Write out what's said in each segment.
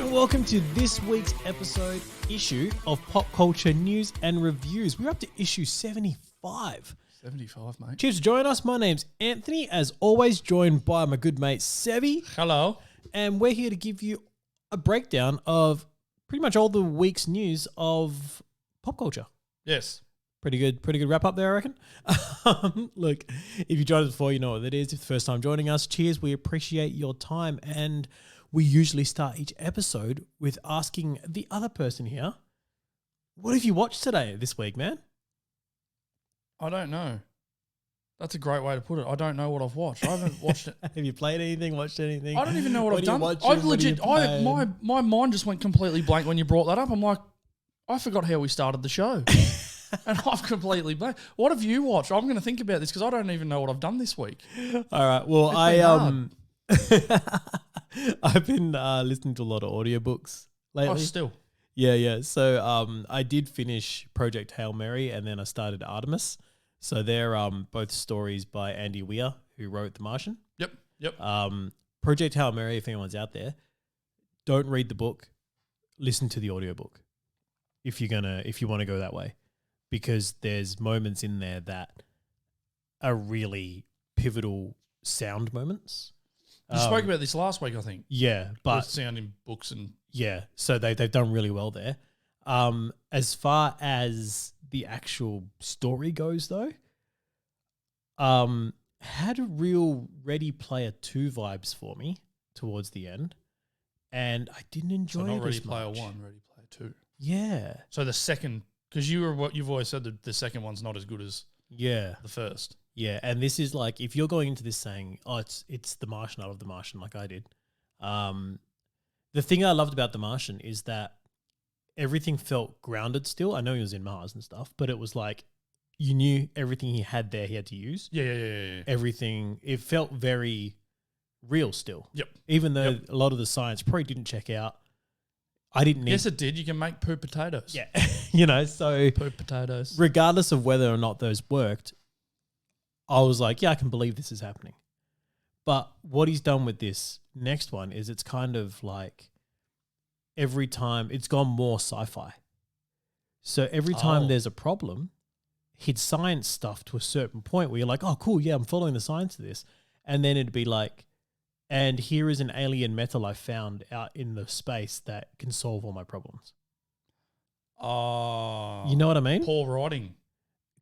and welcome to this week's issue of Pop Culture News and Reviews. We're up to issue 75. 75, mate. Cheers for joining us. My name's Anthony, as always, joined by my good mate, Sevi. Hello. And we're here to give you a breakdown of pretty much all the week's news of pop culture. Yes. Pretty good wrap up there, I reckon. Look, if you joined us before, you know what it is. If it's the first time joining us, cheers. We appreciate your time. And we usually start each episode with asking the other person here, what have you watched this week, man? I don't know. That's a great way to put it. I don't know what I've watched. I haven't watched it. Have you played anything, watched anything? I don't even know what I've done. My mind just went completely blank when you brought that up. I'm like, I forgot how we started the show. And I've completely blanked. What have you watched? I'm going to think about this because I don't even know what I've done this week. All right. Well, I've been listening to a lot of audiobooks lately. Oh, still. Yeah. So I did finish Project Hail Mary and then I started Artemis. So they're both stories by Andy Weir, who wrote The Martian. Yep. Project Hail Mary, if anyone's out there, don't read the book, listen to the audiobook if you want to go that way. Because there's moments in there that are really pivotal sound moments. You spoke about this last week, I think. Yeah, but with sound in books and so they've done really well there. As far as the actual story goes, though, had a real Ready Player 2 vibes for me towards the end, and I didn't enjoy it. So not as Ready Player much. 1, Ready Player 2. Yeah. So the second, because you've always said that the second one's not as good as the first. Yeah, and this is like, if you're going into this saying, oh, it's The Martian, I love The Martian, like I did. The thing I loved about The Martian is that everything felt grounded still. I know he was in Mars and stuff, but it was like you knew everything he had there he had to use. Yeah. Everything, it felt very real still. Yep. Even though a lot of the science probably didn't check out. I didn't need... Yes, it did. You can make poop potatoes. Yeah. So... Poop potatoes. Regardless of whether or not those worked, I was like, yeah, I can believe this is happening. But what he's done with this next one is it's kind of like every time it's gone more sci-fi. So every time there's a problem, he'd science stuff to a certain point where you're like, oh, cool, yeah, I'm following the science of this. And then it'd be like, and here is an alien metal I found out in the space that can solve all my problems. Oh. You know what I mean? Poor writing.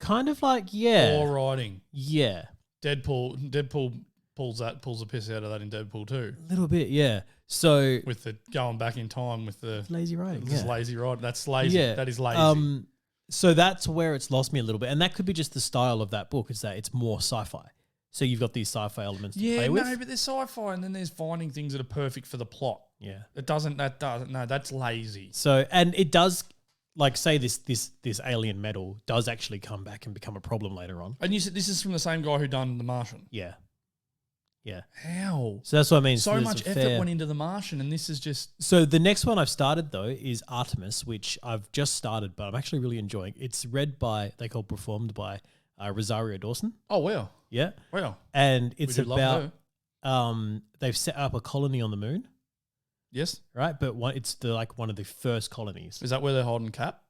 Kind of like, yeah. Poor writing. Yeah. Deadpool pulls the piss out of that in Deadpool 2. A little bit, yeah. So with the going back in time with the lazy writing. Lazy writing. That's lazy. Yeah. That is lazy. So that's where it's lost me a little bit. And that could be just the style of that book, is that it's more sci-fi. So you've got these sci-fi elements to play with. Yeah, no, but there's sci-fi and then there's finding things that are perfect for the plot. Yeah. That's lazy. So, and it does, like, say this alien metal does actually come back and become a problem later on. And you said this is from the same guy who done The Martian. Yeah. How? So that's what I mean. So much effort went into The Martian, and this is just... So the next one I've started, though, is Artemis, which I've just started, but I'm actually really enjoying. It's performed by Rosario Dawson. Oh, wow. Yeah. Wow. And it's about... love they've set up a colony on the moon. Yes. Right? But it's one of the first colonies. Is that where they're holding Cap?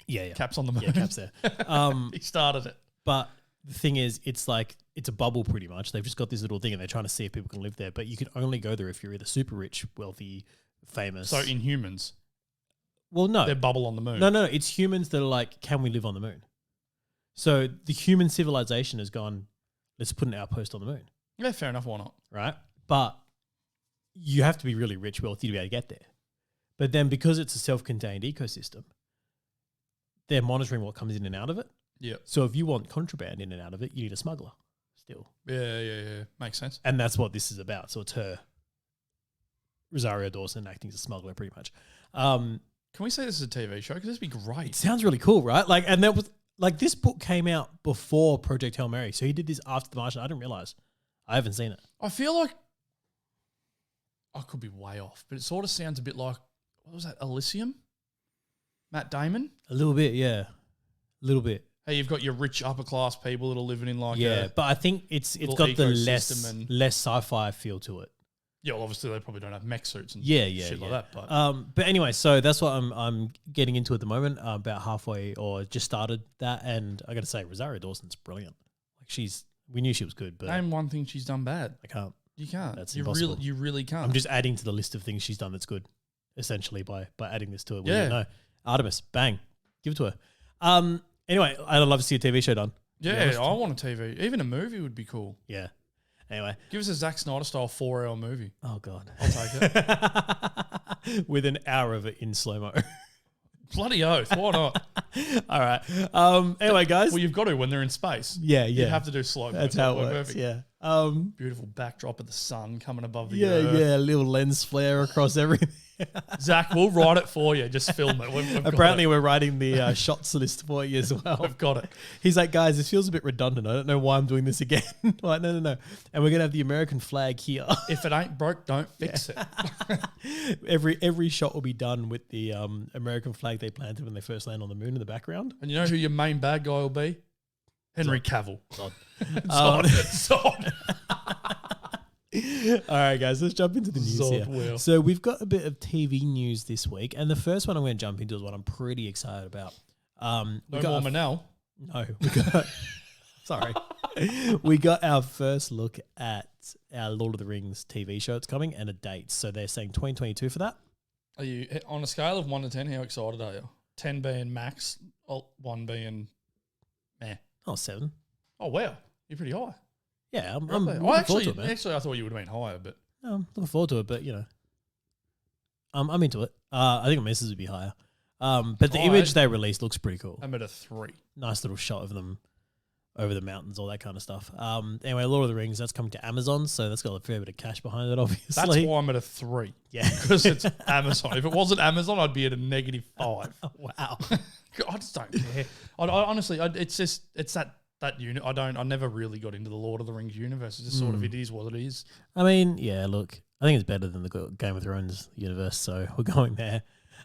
Yeah. Cap's on the moon. Yeah, Cap's there. He started it. But the thing is, it's like, it's a bubble pretty much. They've just got this little thing and they're trying to see if people can live there. But you can only go there if you're either super rich, wealthy, famous. So Inhumans. Well, no. They're bubble on the moon. No. It's humans that are like, can we live on the moon? So the human civilization has gone, let's put an outpost on the moon. Yeah, fair enough. Why not? Right? But you have to be really rich, wealthy to be able to get there. But then because it's a self-contained ecosystem, they're monitoring what comes in and out of it. Yeah. So if you want contraband in and out of it, you need a smuggler still. Yeah. Makes sense. And that's what this is about. So it's her, Rosario Dawson, acting as a smuggler pretty much. Can we say this is a TV show? Because this would be great. It sounds really cool, right? Like, and that was like, this book came out before Project Hail Mary. So he did this after The Martian. I didn't realize. I haven't seen it. I feel like I could be way off, but it sort of sounds a bit like, what was that, Elysium? Matt Damon? A little bit, yeah. A little bit. Hey, you've got your rich upper class people that are living in like but I think it's got the less sci-fi feel to it. Yeah, well, obviously they probably don't have mech suits and shit like that. But anyway, so that's what I'm getting into at the moment. About halfway or just started that, and I got to say, Rosario Dawson's brilliant. Like we knew she was good, but name one thing she's done bad. I can't. You can't. That's impossible. You really can't. I'm just adding to the list of things she's done that's good, essentially by adding this to it. Yeah. No, Artemis, bang, give it to her. Anyway, I'd love to see a TV show done. Yeah, I want a TV. Even a movie would be cool. Yeah. Anyway. Give us a Zack Snyder style 4-hour movie. Oh, God. I'll take it. With an hour of it in slow-mo. Bloody oath. Why not? All right. Anyway, guys. Well, you've got to when they're in space. Yeah. You have to do slow-mo. That's how it works, yeah. Beautiful backdrop of the sun coming above the earth. Yeah, little lens flare across everything. Zach, we'll write it for you. Just film it. Apparently, we're writing the shots list for you as well. We've got it. He's like, guys, this feels a bit redundant. I don't know why I'm doing this again. Like, no. And we're going to have the American flag here. If it ain't broke, don't fix it. Every shot will be done with the American flag they planted when they first land on the moon in the background. And you know who your main bad guy will be? Henry Cavill. Zod. All right, guys, let's jump into the news here. Will. So we've got a bit of TV news this week, and the first one I'm going to jump into is one I'm pretty excited about. No more Manel. No, sorry. We got our first look at our Lord of the Rings TV show that's coming and a date. So they're saying 2022 for that. Are you on a scale of 1 to 10? How excited are you? 10 being max, 1 being meh. Oh, 7. Oh wow, you're pretty high. Yeah, I'm looking forward to it, man. Actually, I thought you would have been higher, but no, I'm looking forward to it. But I'm into it. I think my missus would be higher. But the image they released looks pretty cool. I'm at a 3. Nice little shot of them over the mountains, all that kind of stuff. Anyway, Lord of the Rings, that's coming to Amazon, so that's got a fair bit of cash behind it, obviously. That's why I'm at a 3. Yeah, because it's Amazon. If it wasn't Amazon, I'd be at a -5. Wow. I just don't care. I honestly, it's that unit. I never really got into the Lord of the Rings universe. It's just sort of, it is what it is. I mean, yeah, look, I think it's better than the Game of Thrones universe, so we're going there.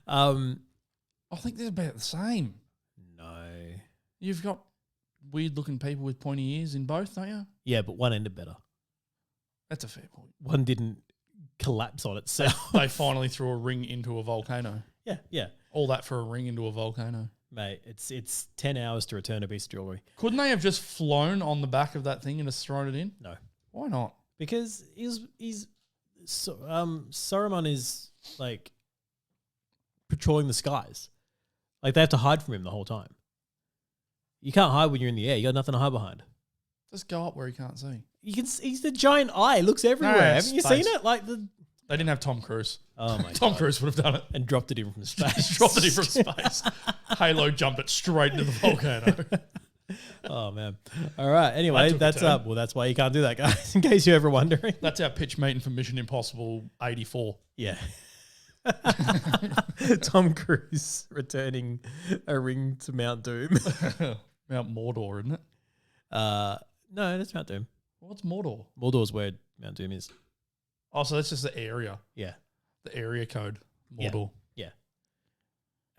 I think they're about the same. No. You've got weird looking people with pointy ears in both, don't you? Yeah, but one ended better. That's a fair point. One didn't collapse on itself. They finally threw a ring into a volcano. Yeah. All that for a ring into a volcano. Mate, it's 10 hours to return a piece of jewelry. Couldn't they have just flown on the back of that thing and just thrown it in? No. Why not? Because Saruman is like patrolling the skies. Like they have to hide from him the whole time. You can't hide when you're in the air. You got nothing to hide behind. Just go up where he can't see. You can. He's the giant eye. Looks everywhere. No, Haven't you space. seen it? Like They didn't have Tom Cruise. Oh my god. Tom Cruise would have done it. And dropped it in from space. Dropped it in from space. Halo jumped it straight into the volcano. Oh man. All right. Anyway, that's up. Well, that's why you can't do that, guys. In case you're ever wondering. That's our pitch meeting for Mission Impossible 84. Yeah. Tom Cruise returning a ring to Mount Doom. Mount Mordor, isn't it? No, that's Mount Doom. What's Mordor? Mordor's where Mount Doom is. Oh, so that's just the area. Yeah. The area code. Mordor. Yeah.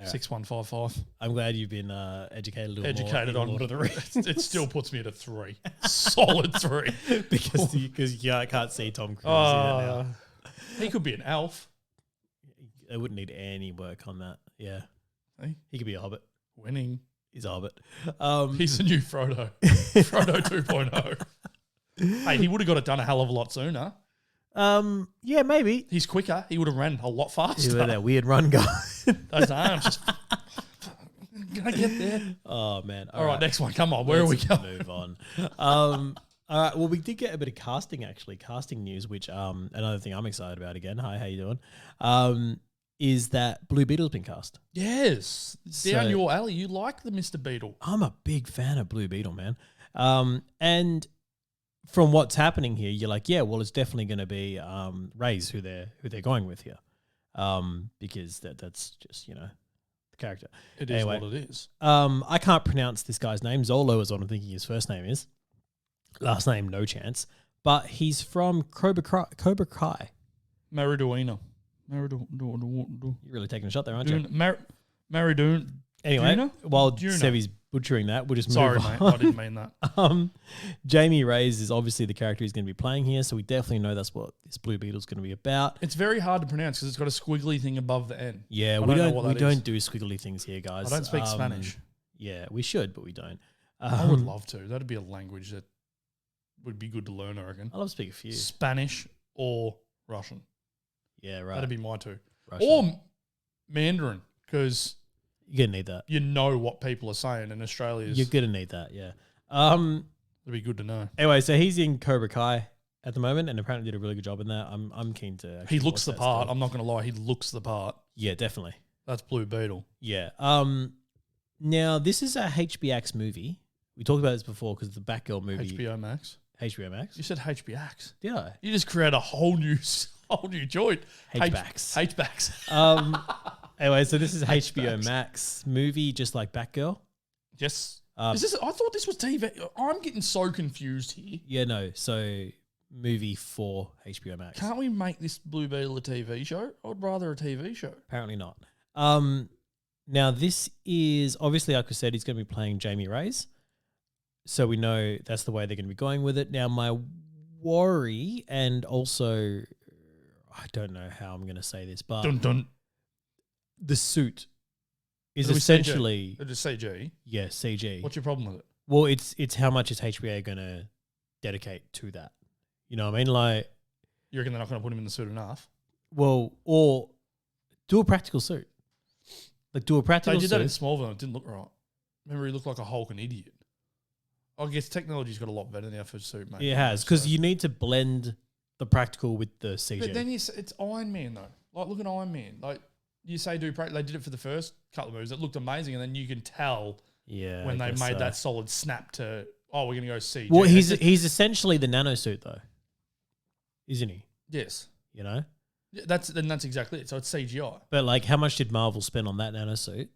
6155. I'm glad you've been educated a little Educated more on Lord of the Rings. It still puts me at a 3. Solid 3. because you can't see Tom Cruise in it now. He could be an elf. They wouldn't need any work on that. Yeah. Hey? He could be a hobbit. Winning. He's a hobbit. He's the new Frodo. Frodo 2.0. Hey, he would have got it done a hell of a lot sooner. Yeah, maybe. He's quicker. He would have ran a lot faster. Yeah, that weird run guy. Those arms just... Can I get there? Oh, man. All right, next one. Come on. Where are we going? Move on. All right. Well, we did get a bit of casting news, which another thing I'm excited about again. Hi, how you doing? Is that Blue Beetle's been cast? Yes, down your alley. You like the Mr. Beetle? I'm a big fan of Blue Beetle, man. And from what's happening here, you're like, yeah, well, it's definitely going to be Ray's who they're going with here, because that's just the character. It is what it is. I can't pronounce this guy's name. Zolo is what I'm thinking his first name is. Last name, no chance. But he's from Cobra Kai. Mariduena. You're really taking a shot there, aren't you? Mariduena. Anyway, while Sevy's butchering that. We'll just Sorry, move mate. on. I didn't mean that. Jamie Reyes is obviously the character he's going to be playing here, so we definitely know that's what this Blue Beetle's going to be about. It's very hard to pronounce because it's got a squiggly thing above the N. Yeah, we don't do squiggly things here, guys. I don't speak Spanish. Yeah, we should, but we don't. I would love to. That'd be a language that would be good to learn, I reckon. I love to speak a few. Spanish or Russian. Yeah, right. That'd be my two. Russian. Or Mandarin, because you're going to need that. You know what people are saying in Australia. You're going to need that, yeah. It'd be good to know. Anyway, so he's in Cobra Kai at the moment and apparently did a really good job in that. I'm keen to He looks the part. Still. I'm not going to lie. He looks the part. Yeah, definitely. That's Blue Beetle. Yeah. Now, this is a HBX movie. We talked about this before because the Batgirl movie. HBO Max. HBO Max? You said HBX. Did I? You just create a whole new joint. HBX. Anyway, so this is HBO Max movie, just like Batgirl. Yes. I thought this was TV. I'm getting so confused here. Yeah, no. So movie for HBO Max. Can't we make this Blue Beetle a TV show? I'd rather a TV show. Apparently not. Now this is obviously, like I said, he's going to be playing Jamie Reyes. So we know that's the way they're going to be going with it. Now my worry, and also I don't know how I'm going to say this, but the suit is essentially CG. It's CG. Yeah, CG. What's your problem with it? Well, it's how much is HBO going to dedicate to that? You know what I mean? Like, you reckon they're not going to put him in the suit enough? Well, or do a practical suit. Like, do a practical suit. They did that in Smallville. It didn't look right. Remember, he looked like a Hulk and idiot. I guess technology's got a lot better now for suit making. It has, because you need to blend the practical with the CG. But then it's Iron Man, though. Like, look at Iron Man. Like, you say they did it for the first couple of movies. It looked amazing, and then you can tell when they made that solid snap to, we're going to go CG. Well, he's essentially the nano suit, though, isn't he? Yes. You know? That's exactly it. So it's CGI. But, like, how much did Marvel spend on that nano suit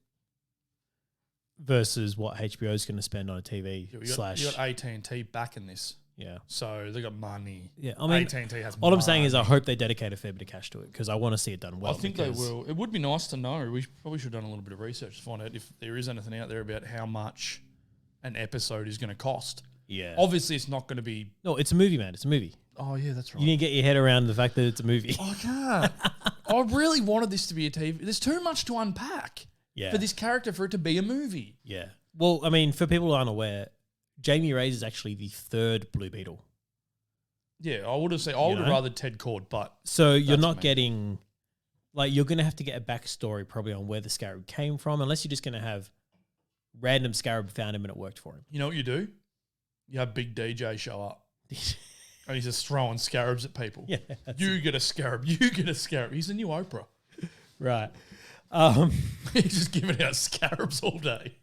versus what HBO is going to spend on a TV You got AT&T back in this. Yeah. So they got money. Yeah. I mean, AT&T has all I'm saying is I hope they dedicate a fair bit of cash to it because I want to see it done well. I think they will. It would be nice to know. We probably should have done a little bit of research to find out if there is anything out there about how much an episode is going to cost. Yeah. Obviously, it's not going to be... No, it's a movie, man. It's a movie. Oh, yeah, that's right. You need to get your head around the fact that it's a movie. I can't. I really wanted this to be a TV. There's too much to unpack for this character for it to be a movie. Yeah. Well, I mean, for people who aren't aware, Jamie Reyes is actually the third Blue Beetle. Yeah, I would have rather Ted Cord, but... So you're not getting... Like, you're going to have to get a backstory probably on where the Scarab came from, unless you're just going to have random Scarab found him and it worked for him. You know what you do? You have Big DJ show up. And he's just throwing scarabs at people. Yeah, you get a scarab. You get a scarab. He's the new Oprah. Right. He's just giving out scarabs all day.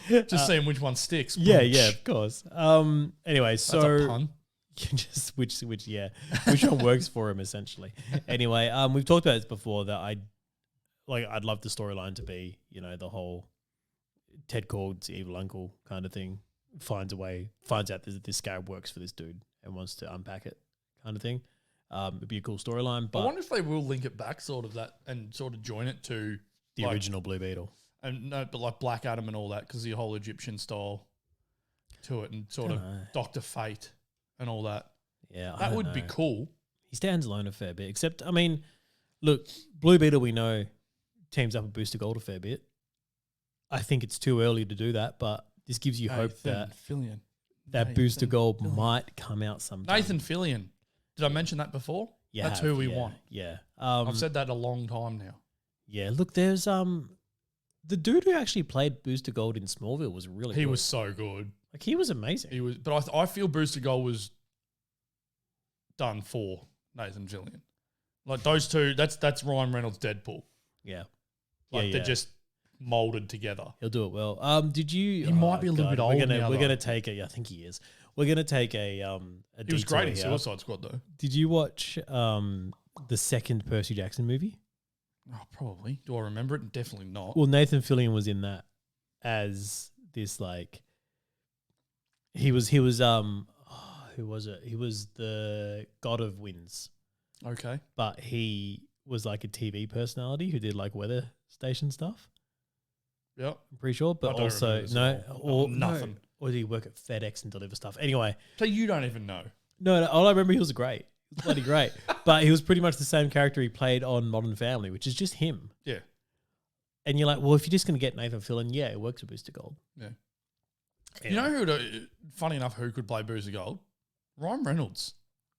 Just seeing which one sticks. Yeah, of course. Anyway, so... That's a pun. Just which one works for him essentially. Anyway, we've talked about this before that I'd love the storyline to be, the whole Ted Cord's evil uncle kind of thing. Finds out that this scarab works for this dude and wants to unpack it kind of thing. It'd be a cool storyline. But I wonder if they will link it back sort of that and sort of join it to the original Blue Beetle. And no, but like Black Adam and all that, because the whole Egyptian style to it and sort of Dr. Fate and all that. Yeah, that would be cool. He stands alone a fair bit. Except, I mean, look, Blue Beetle we know teams up with Booster Gold a fair bit. I think it's too early to do that, but this gives you hope that Booster Gold might come out sometime. Nathan Fillion. Did I mention that before? That's who we want. Yeah. I've said that a long time now. Yeah, look, there's the dude who actually played Booster Gold in Smallville was really good. He was so good. Like, he was amazing. He was, but I feel Booster Gold was done for Nathan Fillion. Like those two, that's Ryan Reynolds' Deadpool. Yeah. They're just molded together. He'll do it well. Did you? He might be a little bit old now. We're gonna take a. I think he is. We're gonna take a. He was great in Suicide Squad though. Did you watch the second Percy Jackson movie? Oh, probably. Do I remember it? Definitely not. Well, Nathan Fillion was in that as this like. He was who was it? He was the god of winds. Okay. But he was like a TV personality who did like weather station stuff. Yep. I'm pretty sure. But I don't also, remember this no, at all. or Nothing. No, or did he work at FedEx and deliver stuff? Anyway. So you don't even know. No, all I remember, he was great. He was bloody great. But he was pretty much the same character he played on Modern Family, which is just him. Yeah. And you're like, well, if you're just going to get Nathan Fillion, yeah, it works with Booster Gold. Yeah. Anyway. You know who, funny enough, who could play Booster Gold? Ryan Reynolds.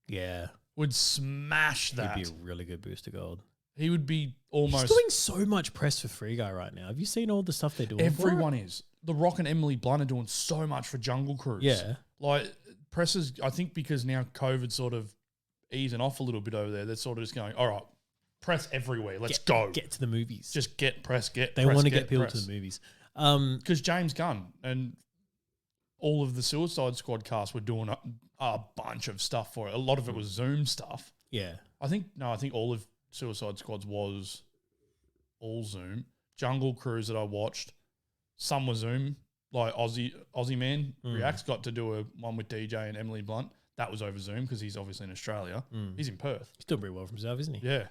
Yeah. Would smash that. He'd be a really good Booster Gold. He would be almost... He's doing so much press for Free Guy right now. Have you seen all the stuff they're doing? Everyone is. The Rock and Emily Blunt are doing so much for Jungle Cruise. Yeah. Like, presses, I think because now COVID's sort of easing off a little bit over there, they're sort of just going, all right, press everywhere. Let's go. Get to the movies. Just get press, get They press, want to get people press. to the movies. Because James Gunn and all of the Suicide Squad cast were doing a bunch of stuff for it. A lot of it was Zoom stuff. Yeah. I think all of Suicide Squads was all Zoom. Jungle Cruise that I watched, some were Zoom. Like Aussie Man Reacts got to do a one with DJ and Emily Blunt. That was over Zoom because he's obviously in Australia. He's in Perth. He's doing pretty well for himself, isn't he? Yeah.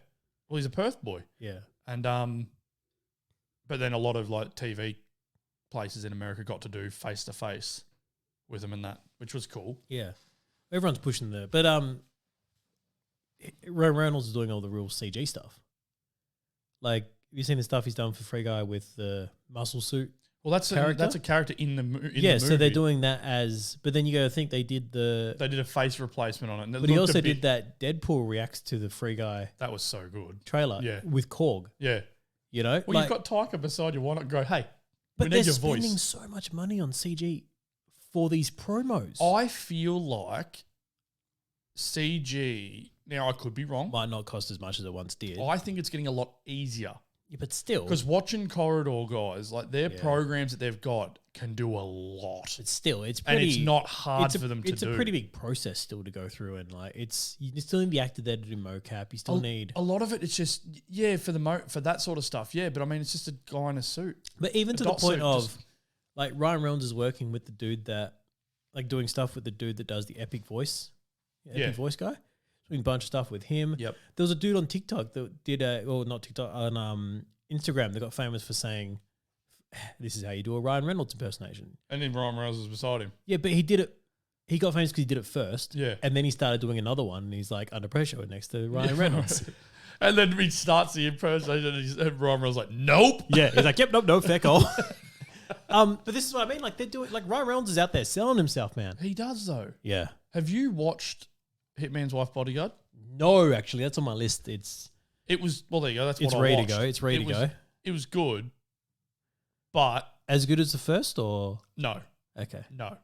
Well, he's a Perth boy. Yeah. And but then a lot of like TV places in America got to do face to face with him and that, which was cool. Yeah. Everyone's pushing but Ryan Reynolds is doing all the real CG stuff. Like, have you seen the stuff he's done for Free Guy with the muscle suit? Well, that's a character in the movie. So they're doing that but then you go, I think they did a face replacement on it. And but he also did that Deadpool reacts to the Free Guy. That was so good. Trailer with Korg. Yeah. You know? Well, you've got Taika beside you. Why not go, hey, but we need your they're spending voice. so much money on CG for these promos. I feel like CG, now I could be wrong. Might not cost as much as it once did. I think it's getting a lot easier. Yeah, but still. Because watching Corridor guys, like their programs that they've got can do a lot. But still, it's pretty... And it's not hard for them to do. It's a pretty big process still to go through, and like you still need the actor there to do mocap. You still need... A lot of it, it's just, for that sort of stuff, but I mean, it's just a guy in a suit. But even to the point of, like, Ryan Reynolds is working with the dude that, like, doing stuff with the dude that does the epic voice. Epic voice guy. Doing a bunch of stuff with him. Yep. There was a dude on TikTok that did not TikTok, on Instagram that got famous for saying, this is how you do a Ryan Reynolds impersonation. And then Ryan Reynolds was beside him. Yeah, but he did it. He got famous because he did it first. Yeah. And then he started doing another one, and he's like under pressure next to Ryan Reynolds. And then he starts the impersonation, and Ryan Reynolds is like, nope. Yeah, he's like, yep, nope, no, fair call. But this is what I mean. Like, they're doing, like, Ryan Reynolds is out there selling himself, man. He does, though. Yeah. Have you watched Hitman's Wife Bodyguard? No, actually, that's on my list. There you go. That's what I ready watched. to go. It's ready to go. It was good, but as good as the first, or no? Okay, no.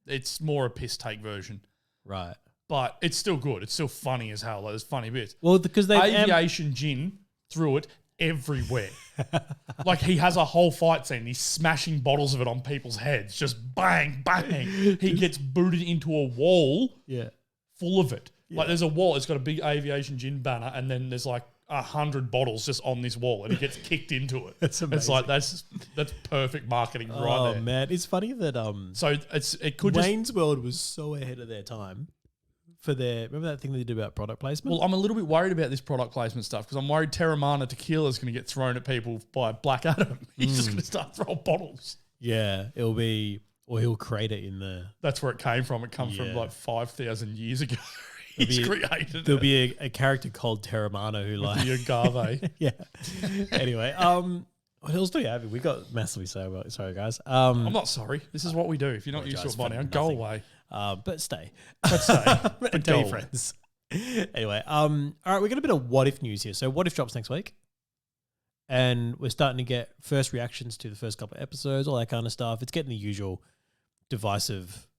It's more a piss take version, right? But it's still good. It's still funny as hell. Like, there's funny bits. Well, because they aviation gin threw it everywhere. Like, he has a whole fight scene. He's smashing bottles of it on people's heads, just bang, bang. He gets booted into a wall, full of it. Yeah. Like, there's a wall. It's got a big aviation gin banner, and then there's like 100 bottles just on this wall, and he gets kicked into it. That's amazing. It's like that's perfect marketing right there. Oh man, it's funny that So Wayne's World was so ahead of their time for their. Remember that thing they did about product placement? Well, I'm a little bit worried about this product placement stuff because I'm worried Terramana Tequila is going to get thrown at people by Black Adam. He's just going to start throwing bottles. Yeah, it'll be, or he'll create it in the. That's where it came from. It comes from like 5,000 years ago. He's created. There'll be a character called Terramana who like the agave. Yeah. Anyway, what else do we have? We got massively sorry guys. I'm not sorry. This is what we do. If you're not used to it by now, go away. But stay. But tell your friends. Anyway, all right, we got a bit of what if news here. So what if drops next week? And we're starting to get first reactions to the first couple of episodes, all that kind of stuff. It's getting the usual divisive,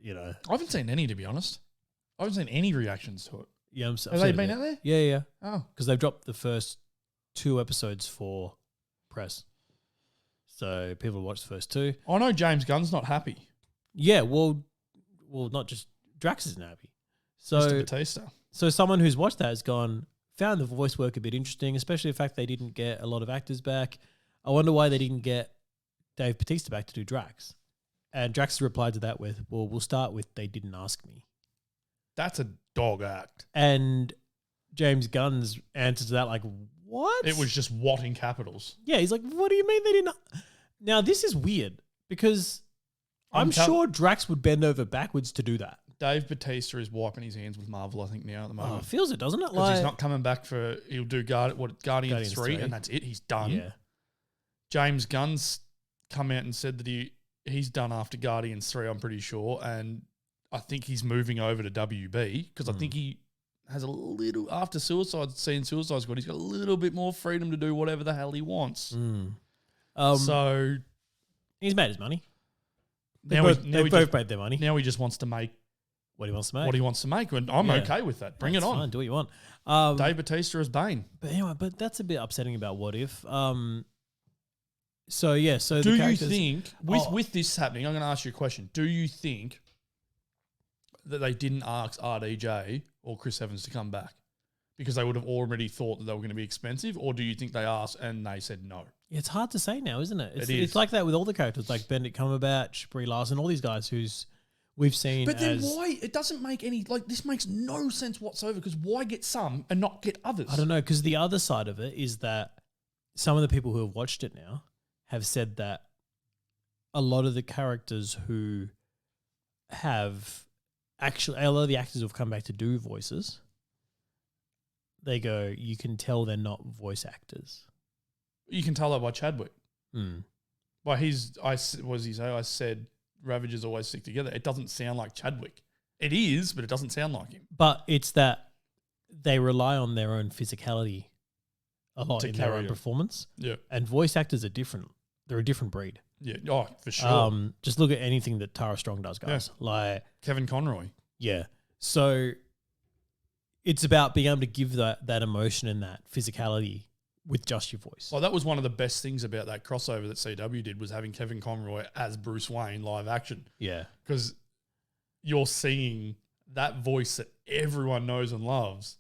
I haven't seen any, to be honest. I haven't seen any reactions to it. Yeah, have they been out there? Yeah. Oh, because they've dropped the first 2 episodes for press, so people watch the first 2. I know James Gunn's not happy. Yeah, well, not just Drax isn't happy. So Mr. Batista. So someone who's watched that has found the voice work a bit interesting, especially the fact they didn't get a lot of actors back. I wonder why they didn't get Dave Bautista back to do Drax. And Drax replied to that with, "Well, we'll start with they didn't ask me." That's a dog act. And James Gunn's answer to that, like, what? It was just what in capitals? Yeah, he's like, what do you mean they didn't? Now, this is weird because I'm sure Drax would bend over backwards to do that. Dave Bautista is wiping his hands with Marvel, I think, now at the moment. Oh, it feels it, doesn't it? Because he's not coming back for... He'll do Guardians 3, and that's it. He's done. Yeah. James Gunn's come out and said that he's done after Guardians 3, I'm pretty sure, and I think he's moving over to WB because I think he has a little... After Suicide Squad, he's got a little bit more freedom to do whatever the hell he wants. So... He's made his money. They both made their money. Now he just wants to make... What he wants to make. And I'm okay with that. Bring it on. Fine, do what you want. Dave Bautista as Bane. But anyway, that's a bit upsetting about What If. So do you think, with this happening, I'm going to ask you a question. Do you think that they didn't ask RDJ or Chris Evans to come back because they would have already thought that they were going to be expensive, or do you think they asked and they said no? It's hard to say now, isn't it? It's like that with all the characters, like Benedict Cumberbatch, Brie Larson, all these guys who's we've seen. But then why? It doesn't make any, this makes no sense whatsoever, because why get some and not get others? I don't know, because the other side of it is that some of the people who have watched it now have said that a lot of the characters who have actually, a lot of the actors who have come back to do voices, they go, you can tell they're not voice actors. You can tell that by Chadwick. Mm. I said Ravagers always stick together. It doesn't sound like Chadwick. It is, but it doesn't sound like him. But it's that they rely on their own physicality a lot in their own performance. Yeah. And voice actors are different. They're a different breed. Yeah. Oh, for sure. Just look at anything that Tara Strong does, guys. Yeah. Like Kevin Conroy. Yeah. So it's about being able to give that emotion and that physicality with just your voice. Well, that was one of the best things about that crossover that CW did, was having Kevin Conroy as Bruce Wayne live action. Yeah. Because you're seeing that voice that everyone knows and loves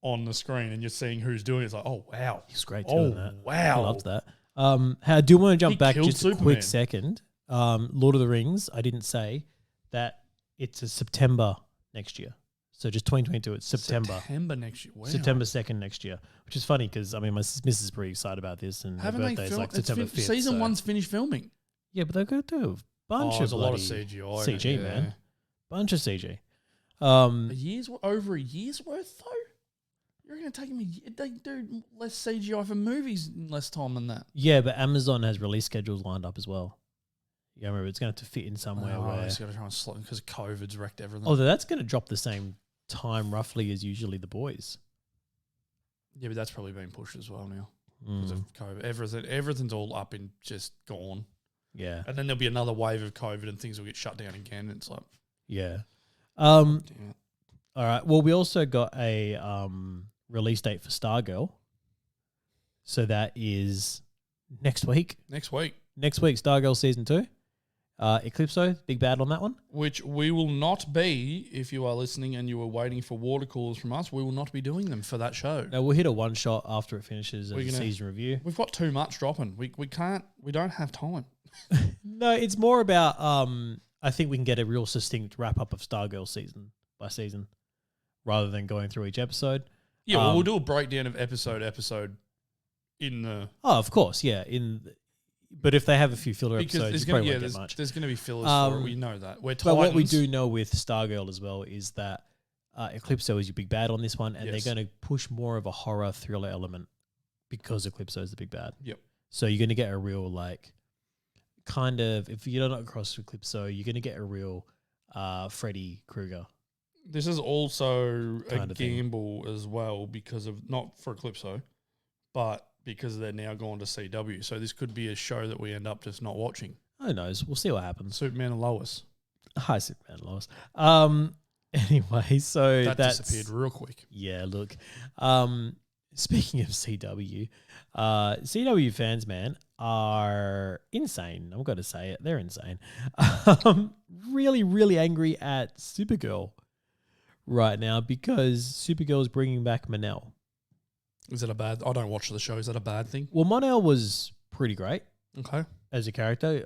on the screen, and you're seeing who's doing it. It's like, oh, wow. He's great doing that. Wow. I loved that. I do want to jump back just Superman. a quick second. Lord of the Rings, I didn't say that it's a September next year. So just 2022, it's September. September next year. Wow. September 2nd next year, which is funny because, I mean, my missus is pretty excited about this, and her birthday's like September 5th. Season 1's finished filming. Yeah, but they're going to do a bunch of there's a lot of CGI. CG, man. Bunch of CG. Over a year's worth, though? You're going to take me... They do less CGI for movies in less time than that. Yeah, but Amazon has release schedules lined up as well. Yeah, remember, it's going to have to fit in somewhere where... It's going to try and slot because COVID's wrecked everything. Although that's going to drop the same time roughly as usually The Boys. Yeah, but that's probably been pushed as well now because of COVID. Everything's all up and just gone. Yeah. And then there'll be another wave of COVID and things will get shut down again. And it's like... Yeah. All right. Well, we also got a release date for Stargirl. So that is next week. Next week, Stargirl Season 2. Eclipso, big bad on that one. Which we will not be, if you are listening and you are waiting for water coolers from us, we will not be doing them for that show. No, we'll hit a one shot after it finishes as a season review. We've got too much dropping. We don't have time. No, it's more about I think we can get a real succinct wrap up of Stargirl season by season rather than going through each episode. Yeah, well, we'll do a breakdown of episode in the... Oh, of course, yeah. But if they have a few filler episodes, you probably won't get much. There's going to be fillers for it. We know that. We're Titans. But what we do know with Stargirl as well is that Eclipso is your big bad on this one, and they're going to push more of a horror thriller element because Eclipso is the big bad. Yep. So you're going to get a real, like, kind of, if you're not across Eclipso, you're going to get a real Freddy Krueger. This is also a gamble as well because of, not for Eclipso, but because they're now going to CW. So this could be a show that we end up just not watching. Who knows? We'll see what happens. Superman and Lois. Hi, Superman and Lois. Anyway, so that disappeared real quick. Yeah, look. Speaking of CW, CW fans, man, are insane. I've got to say it. They're insane. Really, really angry at Supergirl right now because Supergirl is bringing back Manel. Is it a bad... I don't watch the show. Is that a bad thing? Well, Monel was pretty great. Okay. As a character.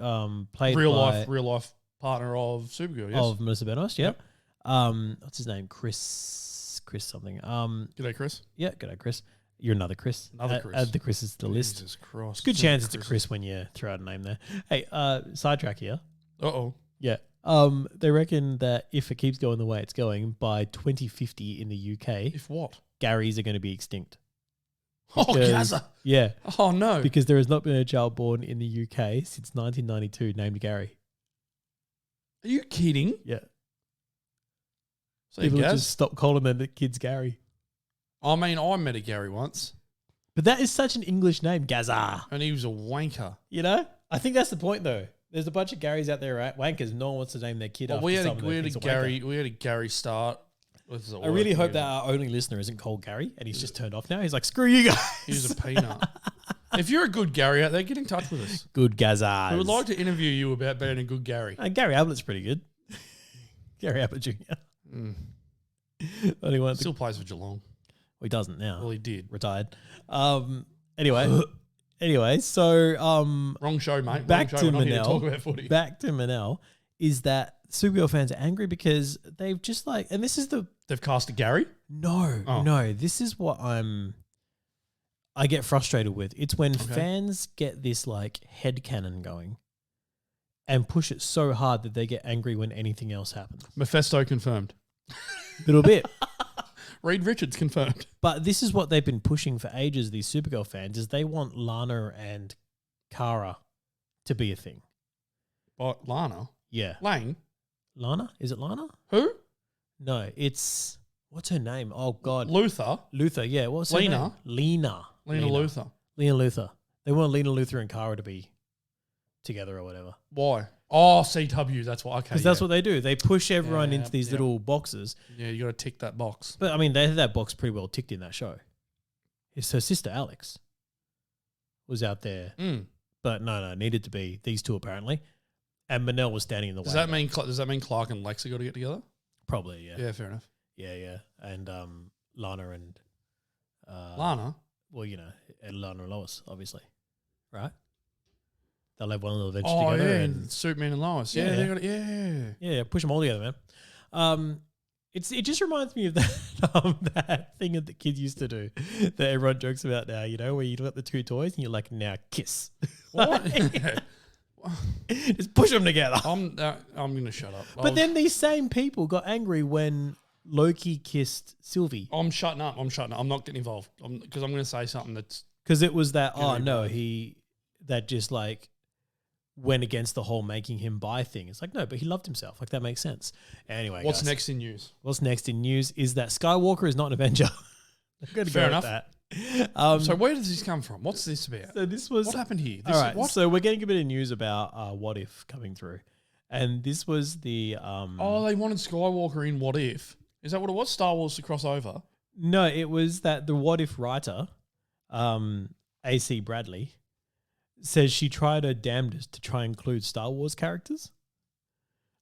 Played real life partner of Supergirl, yes. Of Melissa Benoist, yep. What's his name? Chris something. G'day, Chris. Yeah, g'day, Chris. You're another Chris. Another Chris. Add the Chris's to the list. Jesus Christ. Good chance it's a Chris when you throw out a name there. Hey, sidetrack here. Uh-oh. Yeah. They reckon that if it keeps going the way it's going, by 2050 in the UK, If what? Garys are going to be extinct. Oh, Because- Gaza. Yeah. Oh, no. Because there has not been a child born in the UK since 1992 named Gary. Are you kidding? Yeah. So People Gaz? just stop calling them the kids Gary. I mean, I met a Gary once, But that is such an English name, Gaza. and he was a wanker. You know? I think that's the point, though. There's a bunch of Garys out there, right? Wankers. No one wants to name their kid Well, after we had someone a that thinks Gary. wanker. We had a Gary start. I really hope that our only listener isn't called Gary and he's just turned off now. He's like, screw you guys. He was a peanut. If you're a good Gary out there, get in touch with us. Good Gazas. We would like to interview you about being a good Gary. Gary Ablett's pretty good. Gary Ablett Jr. Only one. Still plays for Geelong. Well, he doesn't now. Well, he did. Retired. Anyway, so Wrong show, mate. back Wrong show. to We're not here to talk Manel. about footy. Back to Manel is that Supergirl fans are angry because they've just like, and this is the They've cast a Gary. no. This is what I get frustrated with. It's when fans get this like headcanon going and push it so hard that they get angry when anything else happens. Mephisto confirmed. Little bit. Reed Richards confirmed. But this is what they've been pushing for ages, these Supergirl fans, is they want Lana and Kara to be a thing. But Lana? Yeah. Lang? Lana? Is it Lana? Who? No, it's... What's her name? Oh, God. Luther? Luther, yeah. What's her Lena? name? Lena. Lena Luther. Lena Luther. They want Lena Luther and Kara to be together or whatever. Why? Oh, CW. That's why. Okay. Because that's what they do. They push everyone Yeah, into these little boxes. Yeah, you got to tick that box. But, I mean, they had that box pretty well ticked in that show. It's her sister, Alex, was out there. But no, needed to be these two apparently. And Manel was standing in the way. Does that mean Clark and Lexi got to get together? Probably, yeah. Yeah, fair enough. Yeah. And Lana and... Lana? Well, you know, and Lana and Lois, obviously. Right? They'll have one little adventure Oh, together. yeah, And Superman and Lois. Yeah, Yeah. they got it. Yeah. yeah, push them all together, man. It just reminds me of that that thing that the kids used to do that everyone jokes about now, you know, where you got the two toys and you're like, now kiss. What? Just push them together. I'm going to shut up. But then these same people got angry when Loki kissed Sylvie. I'm shutting up. I'm not getting involved because I'm going to say something that's... Because it was that, Yeah, oh no, that just like went against the whole making him buy thing. It's like, no, but he loved himself. Like that makes sense. Anyway, What's guys, next in news? What's next in news is that Skywalker is not an Avenger. I'm going to Fair go enough. with that. So where does this come from? What's this about? So this was... What happened here? All right, What? so we're getting a bit of news about What If coming through. And this was the... Oh, they wanted Skywalker in What If. Is that what it was? Star Wars to cross over? No, it was that the What If writer, A.C. Bradley, says she tried her damnedest to try and include Star Wars characters.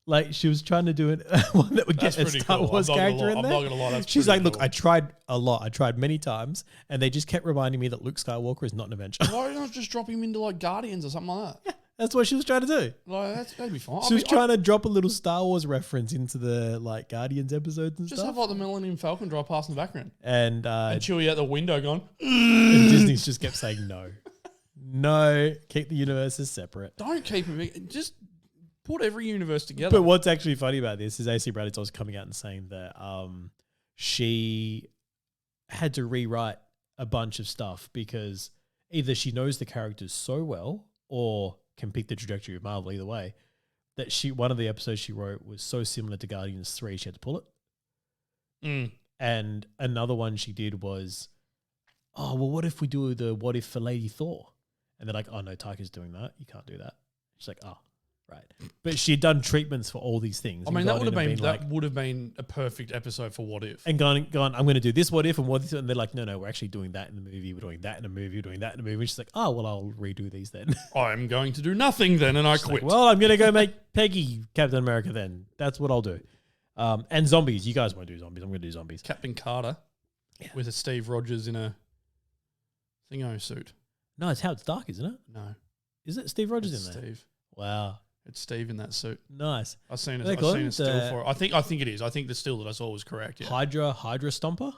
Like, she was trying to do one that would That's get a pretty Star cool. Wars character in I'm there. not going to lie. That's She's pretty like, look, cool. I tried a lot. I tried many times, and they just kept reminding me that Luke Skywalker is not an Avenger. Why not just drop him into like Guardians or something like that? That's what she was trying to do. Like that'd be fine. She was trying to drop a little Star Wars reference into the like Guardians episodes and just stuff. have like the Millennium Falcon drive past in the background, And and Chewie out the window going, and Disney's just kept saying no. No, keep the universes separate. "Don't keep it. Just put every universe together." But what's actually funny about this is AC Bradley's always coming out and saying that she had to rewrite a bunch of stuff because either she knows the characters so well or can pick the trajectory of Marvel either way, that one of the episodes she wrote was so similar to Guardians 3 she had to pull it. And another one she did was, oh, well, what if we do the What If for Lady Thor? And they're like, oh, no, Taika's doing that. You can't do that. She's like, oh, right. But she had done treatments for all these things. I mean, and that gone would in have been a perfect episode for What If. and gone, I'm going to do this What If and What If. And they're like, no, we're actually doing that in the movie. We're doing that in a movie. We're doing that in a movie. And she's like, oh, well, I'll redo these then. I'm going to do nothing then, and I She's quit. like, well, I'm going to go make Peggy Captain America then. That's what I'll do. And zombies. You guys won't do zombies. I'm going to do zombies. Captain Carter with a Steve Rogers in a thingo suit. No, it's Howard Stark, isn't it? No, Is it Steve Rogers it's in there? Steve. Wow. It's Steve in that suit. Nice. I've seen They call him a still the- for it. I think it is. I think the still that I saw was correct. Yeah. Hydra Stomper?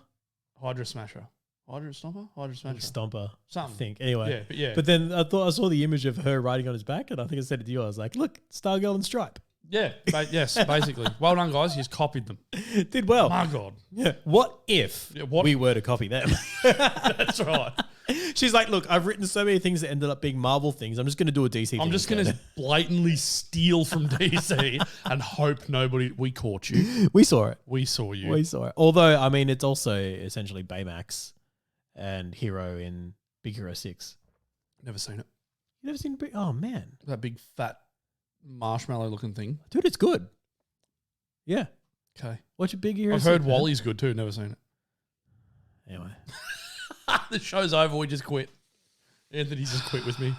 Hydra Smasher. Hydra Stomper? Hydra Smasher? Stomper. Something. I think. Anyway. Yeah, but yeah. But then I saw the image of her riding on his back, and I think I said it to you. I was like, look, Stargirl and Stripe. Yeah, yes, basically. Well done, guys. He's copied them. Did well. My God. Yeah. What if we were to copy them? That's right. She's like, look, I've written so many things that ended up being Marvel things. I'm just going to do a DC thing. I'm just going to blatantly steal from DC and hope we caught you. We saw it. We saw you. We saw it. Although, I mean, it's also essentially Baymax and Hero in Big Hero 6. Never seen it. You never seen Oh, man. That big fat marshmallow looking thing. Dude, it's good. Yeah. Okay. Watch a Big Hero I've 6. heard Wally's good too. Never seen it. Anyway. The show's over. We just quit. Anthony just quit with me.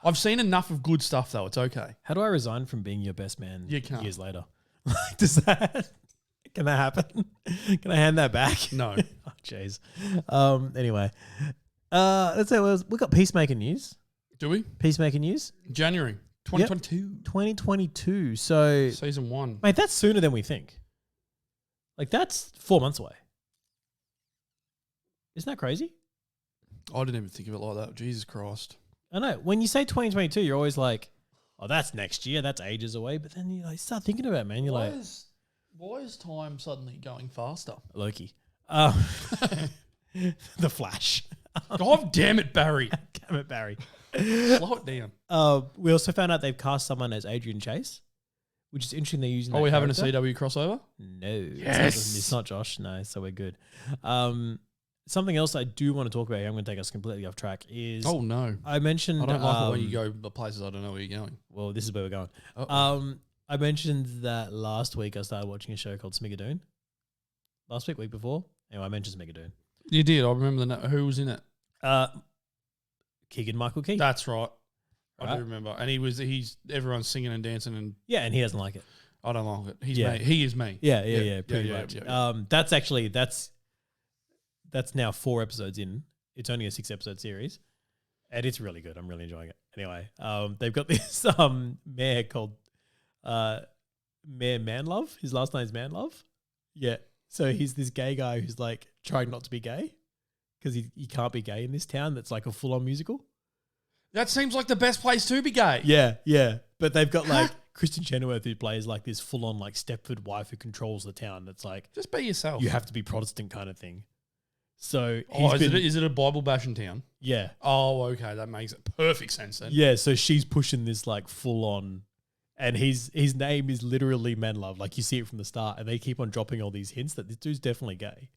I've seen enough of good stuff though. It's okay. How do I resign from being your best man years later? Does that... Can that happen? Can I hand that back? No. Oh, jeez. Anyway. Let's say we got Peacemaker news. Do we? Peacemaker news. January 2022. Yep. 2022. So Season 1. Mate, that's sooner than we think. Like, that's 4 months away. Isn't that crazy? I didn't even think of it like that. Jesus Christ. I know. When you say 2022, you're always like, oh, that's next year. That's ages away. But then you start thinking about it, man. You're why is time suddenly going faster? Loki. The Flash. God damn it, Barry. Damn it, Barry. Slow it down. We also found out they've cast someone as Adrian Chase, which is interesting. They're using. Are we having a character. CW crossover? No. Yes. It's not Josh. No, so we're good. Something else I do want to talk about here, I'm going to take us completely off track, is... Oh, no. I mentioned... I don't like the way you go the places I don't know where you're going. Well, this is where we're going. Uh-oh. I mentioned that last week I started watching a show called Smigadoon. Last week before. Anyway, I mentioned Smigadoon. You did. I remember who was in it. Keegan-Michael Key. That's right. I do remember. And he's everyone's singing and dancing and... Yeah, and he doesn't like it. I don't like it. He's me. He is me. Yeah, pretty much. Yeah. That's now 4 episodes in. It's only a 6-episode series, and it's really good. I'm really enjoying it. Anyway, they've got this mayor called Mayor Manlove. His last name's Manlove. Yeah. So he's this gay guy who's like trying not to be gay because he can't be gay in this town that's like a full-on musical. That seems like the best place to be gay. Yeah. But they've got like Kristen Chenoweth who plays like this full-on like Stepford wife who controls the town. That's like... Just be yourself. You have to be Protestant kind of thing. So is it a Bible bashing town? Yeah. Oh, okay. That makes perfect sense then. Yeah, so she's pushing this like full-on... And his name is literally Manlove. Like you see it from the start, and they keep on dropping all these hints that this dude's definitely gay.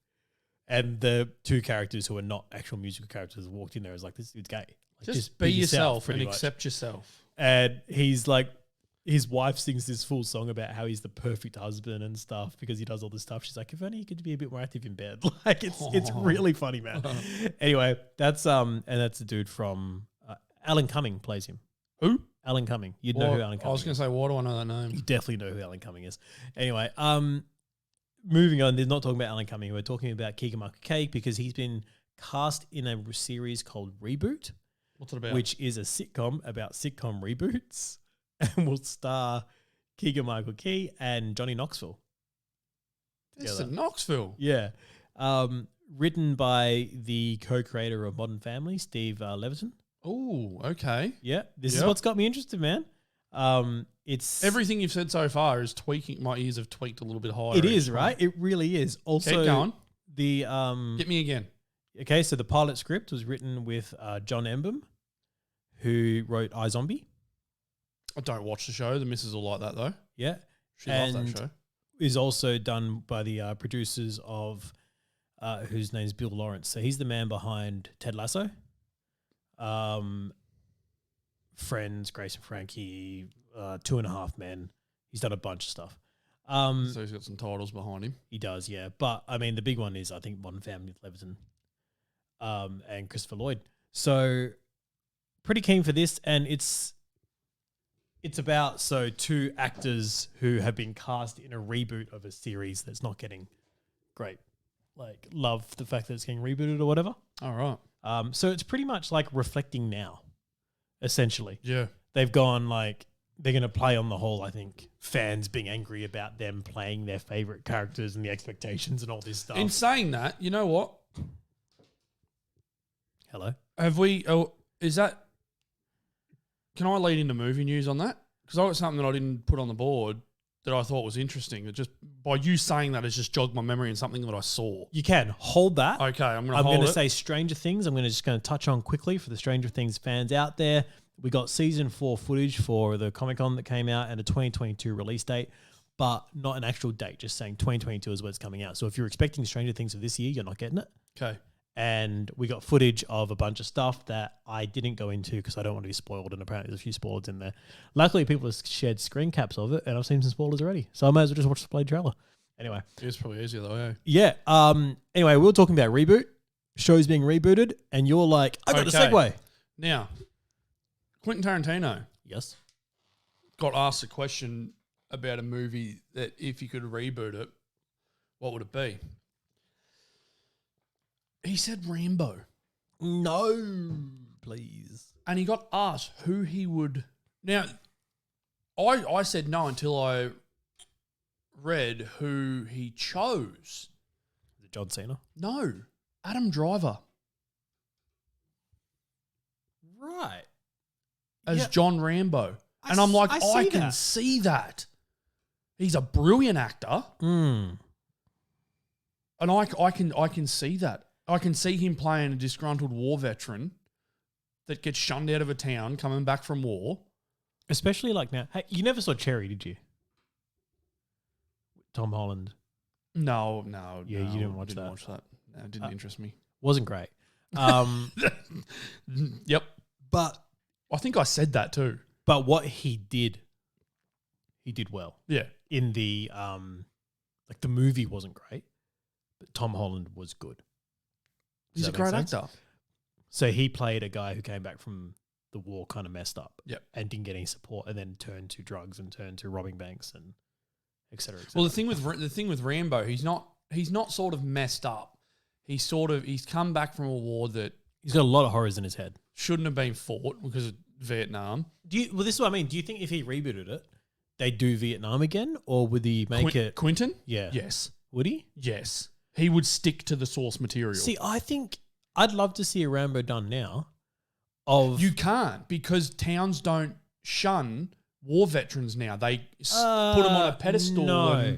And the 2 characters who are not actual musical characters walked in there as like, this dude's gay. Like, just be yourself and much. accept yourself. And he's like, his wife sings this full song about how he's the perfect husband and stuff because he does all this stuff. She's like, if only you could be a bit more active in bed. Like it's really funny, man. Anyway, that's the dude from Alan Cumming plays him. Who? Alan Cumming. You'd know who Alan Cumming is. I was going to say, why do I know that name? You definitely know who Alan Cumming is. Anyway, moving on. They're not talking about Alan Cumming. We're talking about Keegan-Michael Key because he's been cast in a series called Reboot. What's it about? Which is a sitcom about sitcom reboots and will star Keegan-Michael Key and Johnny Knoxville. It's in Knoxville. Yeah. Written by the co-creator of Modern Family, Steve Levitan. Oh, okay. Yeah, this is what's got me interested, man. It's everything you've said so far is tweaking. My ears have tweaked a little bit higher. It is, right? It really is. Also, keep going. Get me again. Okay, so the pilot script was written with John Embum, who wrote iZombie. I don't watch the show. The missus will like that though. Yeah, she loves that show. Is also done by the producers of whose name's Bill Lawrence. So he's the man behind Ted Lasso. Friends, Grace and Frankie, 2.5 Men. He's done a bunch of stuff. So he's got some titles behind him. He does, yeah. But I mean, the big one is I think Modern Family with Levitan, and Christopher Lloyd. So pretty keen for this, and it's about 2 actors who have been cast in a reboot of a series that's not getting great, like love the fact that it's getting rebooted or whatever. All right. So it's pretty much like reflecting now, essentially. Yeah. They've gone like, they're going to play on the whole, I think, fans being angry about them playing their favorite characters and the expectations and all this stuff. In saying that, you know what? Hello. Have we? Oh, is that? Can I lead into movie news on that? Because I got something that I didn't put on the board that I thought was interesting. It just by you saying that, it's just jogged my memory and something that I saw. You can hold that. Okay, I'm going to say Stranger Things. I'm just going to touch on quickly for the Stranger Things fans out there. We got season 4 footage for the Comic-Con that came out and a 2022 release date, but not an actual date, just saying 2022 is when it's coming out. So if you're expecting Stranger Things of this year, you're not getting it. Okay. And we got footage of a bunch of stuff that I didn't go into because I don't want to be spoiled, and apparently there's a few spoilers in there. Luckily, people have shared screen caps of it, and I've seen some spoilers already. So I might as well just watch the play trailer. Anyway. It's probably easier though, yeah. Yeah. Anyway, we were talking about Reboot. Shows being rebooted, and you're like, I got the segue. Now, Quentin Tarantino. Yes. Got asked a question about a movie that if you could reboot it, what would it be? He said Rambo. No, please. And he got asked who he would... Now, I said no until I read who he chose. Is it John Cena? No, Adam Driver. Right. As John Rambo. And I'm like, I can see that. He's a brilliant actor. Mm. And I can see that. I can see him playing a disgruntled war veteran that gets shunned out of a town coming back from war. Especially like now. Hey, you never saw Cherry, did you? Tom Holland. No. Yeah, you didn't watch that. No, it didn't interest me. Wasn't great. Yep. But I think I said that too. But what he did well. Yeah. In the like the movie wasn't great, but Tom Holland was good. He's a great actor. So he played a guy who came back from the war kind of messed up. Yep. And didn't get any support, and then turned to drugs and turned to robbing banks and et cetera, et cetera. Well, the thing with Rambo, he's not sort of messed up. He's come back from a war that he's got a lot of horrors in his head. Shouldn't have been fought because of Vietnam. Well, this is what I mean. Do you think if he rebooted it, they'd do Vietnam again, or would he make it Quentin? Yeah. Yes. Would he? Yes. He would stick to the source material. See, I think I'd love to see a Rambo done now. You can't, because towns don't shun war veterans now. They put them on a pedestal.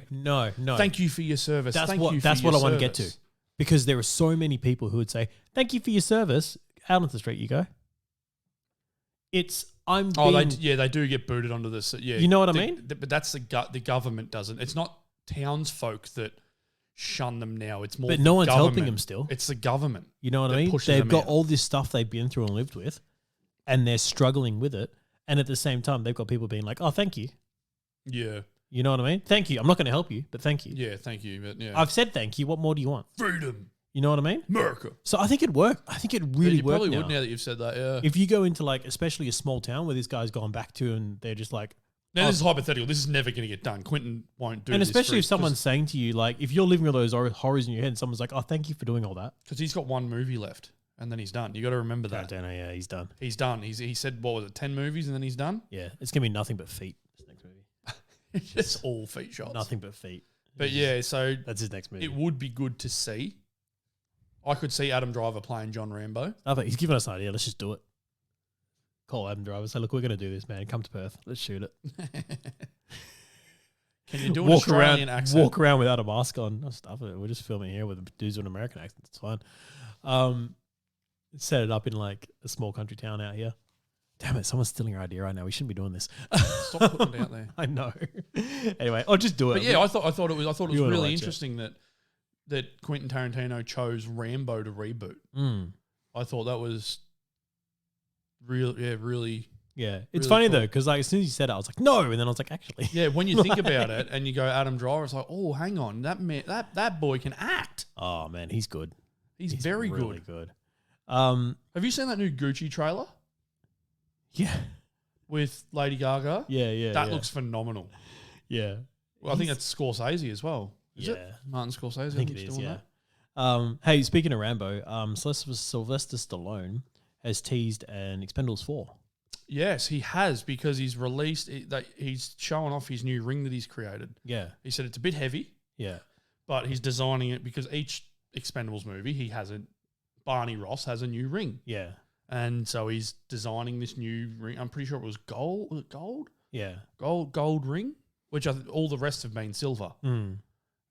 No. Thank you for your service. That's what I want to get to. Because there are so many people who would say, thank you for your service. Out on the street you go. They do get booted onto this. Yeah, you know what I mean? But that's the government doesn't. It's not townsfolk that shun them now. It's more. But no one's helping them still. It's the government. You know what I mean? They've got all this stuff they've been through and lived with, and they're struggling with it. And at the same time, they've got people being like, "Oh, thank you." Yeah. You know what I mean? Thank you. I'm not going to help you, but thank you. Yeah, thank you. But yeah, I've said thank you. What more do you want? Freedom. You know what I mean? America. So I think it'd work. I think it really works. Probably would now that you've said that. Yeah. If you go into like, especially a small town where this guy's gone back to, and they're just like, now this is hypothetical. This is never going to get done. Quentin won't do. And this especially if someone's saying to you, like, if you're living with those horrors in your head, and someone's like, "Oh, thank you for doing all that," because he's got one movie left, and then he's done. You got to remember that. Yeah, he's done. He's done. He said, what was it, 10 movies, and then he's done. Yeah, it's gonna be nothing but feet. This next movie. It's all feet shots. Nothing but feet. But yeah, so that's his next movie. It would be good to see. I could see Adam Driver playing John Rambo. I think he's given us an idea. Let's just do it. Call Adam Driver. Say, look, we're going to do this, man. Come to Perth. Let's shoot it. Can you do an Australian accent? Walk around without a mask on. No, stuff it. We're just filming here with dudes with an American accent. It's fine. Set it up in like a small country town out here. Damn it, someone's stealing our idea right now. We shouldn't be doing this. Stop putting it out there. I know. Anyway, I'll just do it. But yeah, I thought it was really interesting that Quentin Tarantino chose Rambo to reboot. Mm. I thought that was really. Yeah, it's really funny cool. Though, because like as soon as you said it, I was like, no, and then I was like, actually, yeah. When you think about it, and you go Adam Driver, it's like, oh, hang on, that boy can act. Oh man, he's good. He's very really good. Have you seen that new Gucci trailer? Yeah, with Lady Gaga. Yeah. That looks phenomenal. Yeah, well, I think that's Scorsese as well. Is it Martin Scorsese? I think it is. Yeah. Hey, speaking of Rambo, Sylvester Stallone has teased an Expendables 4. Yes, he has, because he's showing off his new ring that he's created. Yeah. He said it's a bit heavy. Yeah. But he's designing it because each Expendables movie, he has a Barney Ross has a new ring. Yeah. And so he's designing this new ring. I'm pretty sure it was gold. Was it gold? Yeah. Gold ring, which all the rest have been silver. Mm.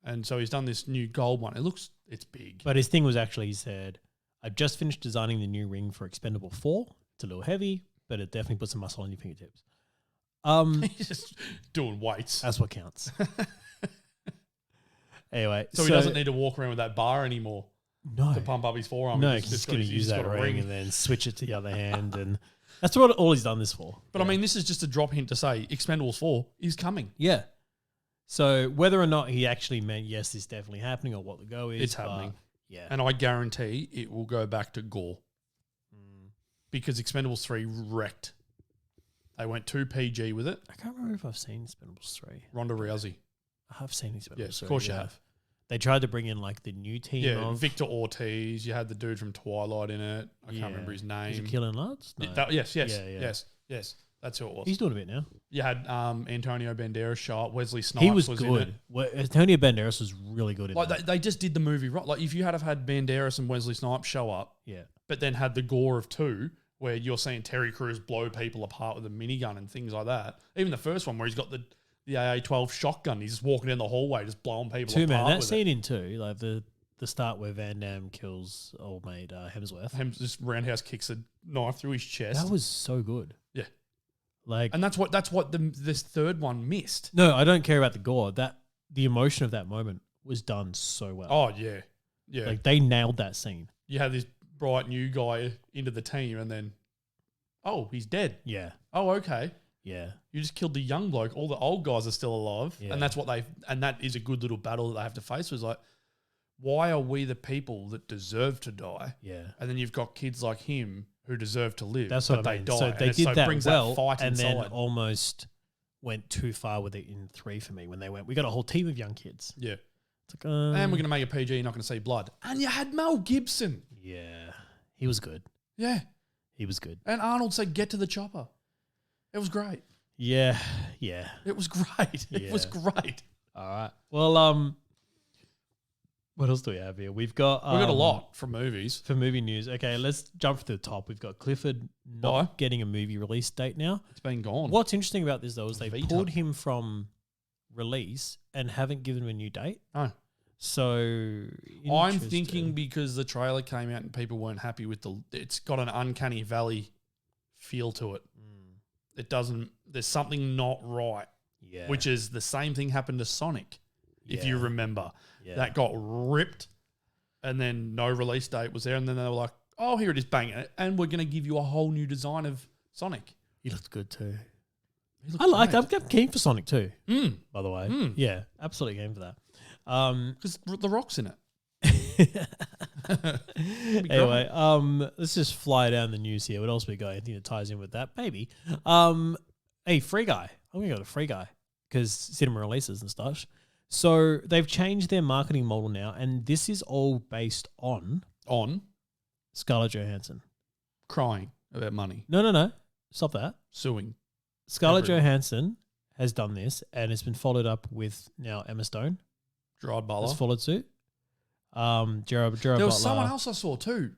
And so he's done this new gold one. It's big. But his thing was actually, he said, I've just finished designing the new ring for Expendable 4. It's a little heavy, but it definitely puts some muscle on your fingertips. He's just doing weights. That's what counts. Anyway. So he doesn't need to walk around with that bar anymore. No. To pump up his forearm. No, he's just going to use that ring and then switch it to the other hand. And that's what all he's done this for. But I mean, this is just a drop hint to say Expendables 4 is coming. Yeah. So whether or not he actually meant, yes, this is definitely happening or what the go is. It's happening. Yeah. And I guarantee it will go back to gore. Because Expendables 3 wrecked. They went too PG with it. I can't remember if I've seen Expendables 3. Ronda Rousey. I have seen Expendables 3. Yes, of course you have. They tried to bring in like the new team of Victor Ortiz. You had the dude from Twilight in it. I can't remember his name. Is it Killing Lads? No. Yes. That's who it was. He's doing a bit now. You had Antonio Banderas show up. Wesley Snipes he was in good. it. Well, Antonio Banderas was really good in Like they just did the movie right. Like if you had Banderas and Wesley Snipes show up, but then had the gore of 2, where you're seeing Terry Crews blow people apart with a minigun and things like that. Even the first one where he's got the AA-12 shotgun, he's just walking down the hallway just blowing people apart. Man, that with scene in 2, like the start where Van Damme kills old mate Hemsworth. Just roundhouse kicks a knife through his chest. That was so good. Yeah. Like, and that's what this third one missed. No, I don't care about the gore. The emotion of that moment was done so well. Oh yeah. Yeah. Like they nailed that scene. You had this bright new guy into the team and then he's dead. Yeah. Oh, okay. Yeah. You just killed the young bloke. All the old guys are still alive. Yeah. And that's and that is a good little battle that they have to face. Was like, why are we the people that deserve to die? Yeah. And then you've got kids like him who deserve to live. That's what they die. So they did that brings well, that fight and inside. then almost went too far with it in 3 for me when they went, we got a whole team of young kids. Yeah. It's like, and we're going to make a PG, you're not going to see blood. And you had Mel Gibson. Yeah. He was good. Yeah. He was good. And Arnold said, get to the chopper. It was great. Yeah. Yeah. It was great. Yeah. It was great. All right. Well, what else do we have here? We've got a lot from movies. For movie news. Okay, let's jump to the top. We've got Clifford not getting a movie release date now. It's been gone. What's interesting about this though is they pulled him from release and haven't given him a new date. Oh. So I'm thinking because the trailer came out and people weren't happy with it's got an uncanny valley feel to it. It doesn't, there's something not right. Yeah. Which is the same thing happened to Sonic, if you remember. Yeah. That got ripped and then no release date was there. And then they were like, oh, here it is, bang. And we're going to give you a whole new design of Sonic. He looked good too. I'm keen for Sonic too, by the way. Mm. Yeah, absolutely keen for that. Because The Rock's in it. Anyway, let's just fly down the news here. What else we got? Anything that ties in with that? Maybe. Hey, Free Guy. I'm going to go to Free Guy because cinema releases and stuff. So they've changed their marketing model now, and this is all based on Scarlett Johansson. Crying about money. No. Stop that. Suing. Scarlett Johansson has done this, and it's been followed up with now Emma Stone. Gerard Butler. Has followed suit. Gerard Butler. There was someone else I saw too.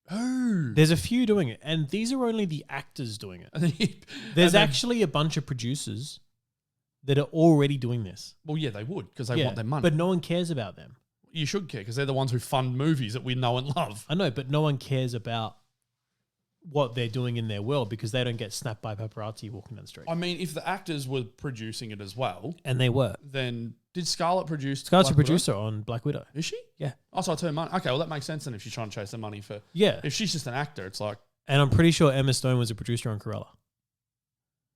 Who? There's a few doing it, and these are only the actors doing it. There's actually a bunch of producers that are already doing this. Well, yeah, they would because they want their money. But no one cares about them. You should care because they're the ones who fund movies that we know and love. I know, but no one cares about what they're doing in their world because they don't get snapped by paparazzi walking down the street. I mean, if the actors were producing it as well. And they were. Then did Scarlett produce Scarlett's a producer on Black Widow. Is she? Yeah. Oh, so I turned money. Okay, well, that makes sense then if she's trying to chase the money for... Yeah. If she's just an actor, it's like... And I'm pretty sure Emma Stone was a producer on Cruella.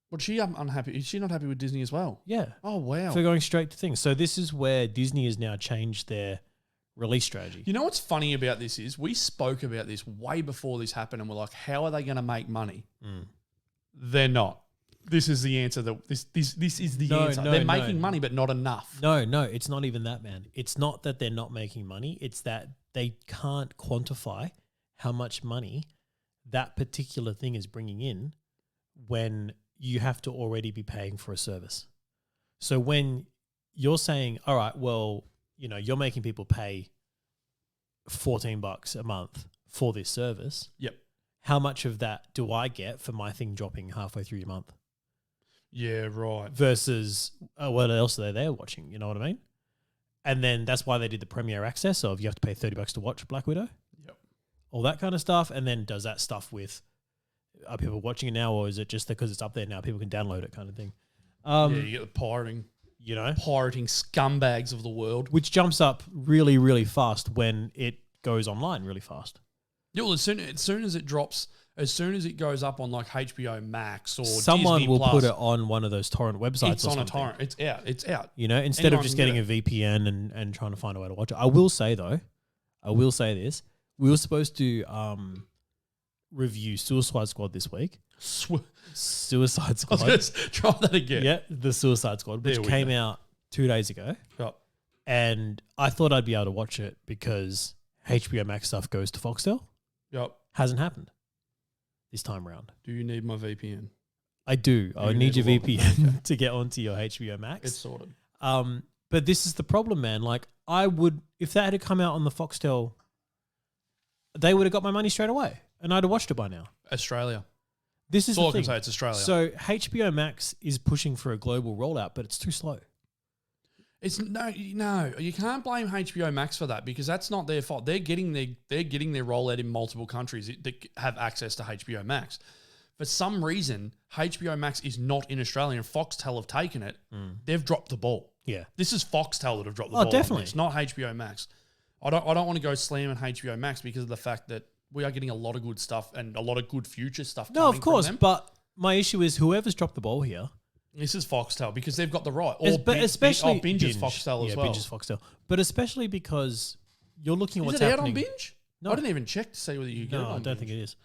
Was she unhappy? Is she not happy with Disney as well? Yeah. Oh, wow. For going straight to things. So this is where Disney has now changed their release strategy. You know what's funny about this is we spoke about this way before this happened and we're like, how are they going to make money? They're not. This is the answer. This is the answer. They're making money, but not enough. No, it's not even that, man. It's not that they're not making money. It's that they can't quantify how much money that particular thing is bringing in when you have to already be paying for a service. So when you're saying, all right, well, you know, you're making people pay $14 a month for this service. Yep. How much of that do I get for my thing dropping halfway through your month? Yeah, right. Versus what else are they there watching? You know what I mean? And then that's why they did the Premiere Access of you have to pay $30 to watch Black Widow. Yep. All that kind of stuff. And then does that stuff with, are people watching it now, or is it just because it's up there now, people can download it kind of thing? Yeah, you get the pirating. You know? Pirating scumbags of the world. Which jumps up really, really fast when it goes online really fast. Yeah, well, as soon as it drops, as soon as it goes up on like HBO Max or someone Disney will Plus, put it on one of those torrent websites. it's or on something. a torrent. It's out. It's out. You know, instead Anyone of just can getting get a VPN and trying to find a way to watch it. I will say though, this. We were supposed to review Suicide Squad this week. Suicide Squad. Let's try that again. Yeah, the Suicide Squad, which came out 2 days ago. Yep. And I thought I'd be able to watch it because HBO Max stuff goes to Foxtel. Yep. Hasn't happened this time around. Do you need my VPN? I do. I need your VPN to get onto your HBO Max. It's sorted. But this is the problem, man. Like, I would, if that had come out on the Foxtel, they would have got my money straight away, and I'd have watched it by now. Australia. This is That's all the I thing. can say. It's Australia. So HBO Max is pushing for a global rollout, but it's too slow. It's no, you can't blame HBO Max for that because that's not their fault. They're getting their rollout in multiple countries that have access to HBO Max. For some reason, HBO Max is not in Australia, and Foxtel have taken it. They've dropped the ball. Yeah, this is Foxtel that have dropped the ball. Oh, definitely. It's not HBO Max. I don't want to go slamming HBO Max because of the fact that we are getting a lot of good stuff and a lot of good future stuff. No, of course, but my issue is whoever's dropped the ball here. This is Foxtel because they've got the right. Especially Binge is Foxtel as well. Binge is Foxtel. But especially because you're looking at what's happening. happening. Is it out on Binge? No. I didn't even check to see whether you get it on No, I don't Binge. think it is.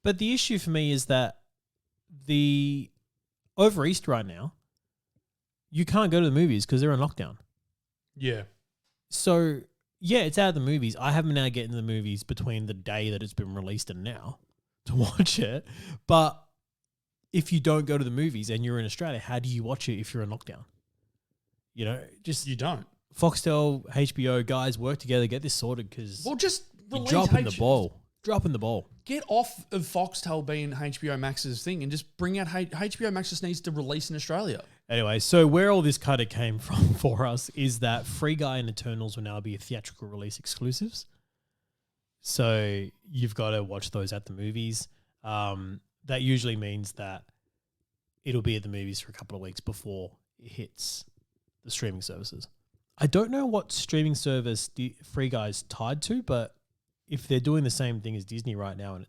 But the issue for me is that over Easter right now, you can't go to the movies because they're in lockdown. Yeah. So, yeah, it's out of the movies. I haven't been able to get into the movies between the day that it's been released and now to watch it. But if you don't go to the movies and you're in Australia, how do you watch it if you're in lockdown? You know, just... You don't. Foxtel, HBO, guys, work together, get this sorted because just you're dropping the ball. Dropping the ball. Get off of Foxtel being HBO Max's thing and just bring out... HBO Max just needs to release in Australia. Anyway, so where all this kind of came from for us is that Free Guy and Eternals will now be theatrical release exclusives. So you've got to watch those at the movies. That usually means that it'll be at the movies for a couple of weeks before it hits the streaming services. I don't know what streaming service Free Guy's tied to, but if they're doing the same thing as Disney right now and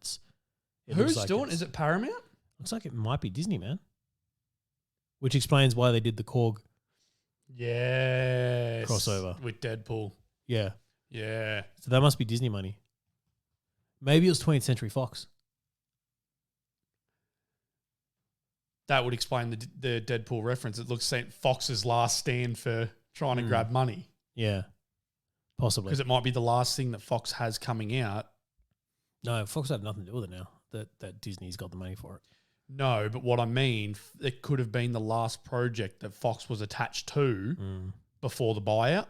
Who's doing it? Is it Paramount? Looks like it might be Disney, man. Which explains why they did the Korg crossover. With Deadpool. Yeah. Yeah. So that must be Disney money. Maybe it was 20th Century Fox. That would explain the Deadpool reference. It looks like Fox's last stand for trying to grab money. Yeah. Possibly. Because it might be the last thing that Fox has coming out. No, Fox have nothing to do with it now. That Disney's got the money for it. No, but what I mean, it could have been the last project that Fox was attached to before the buyout.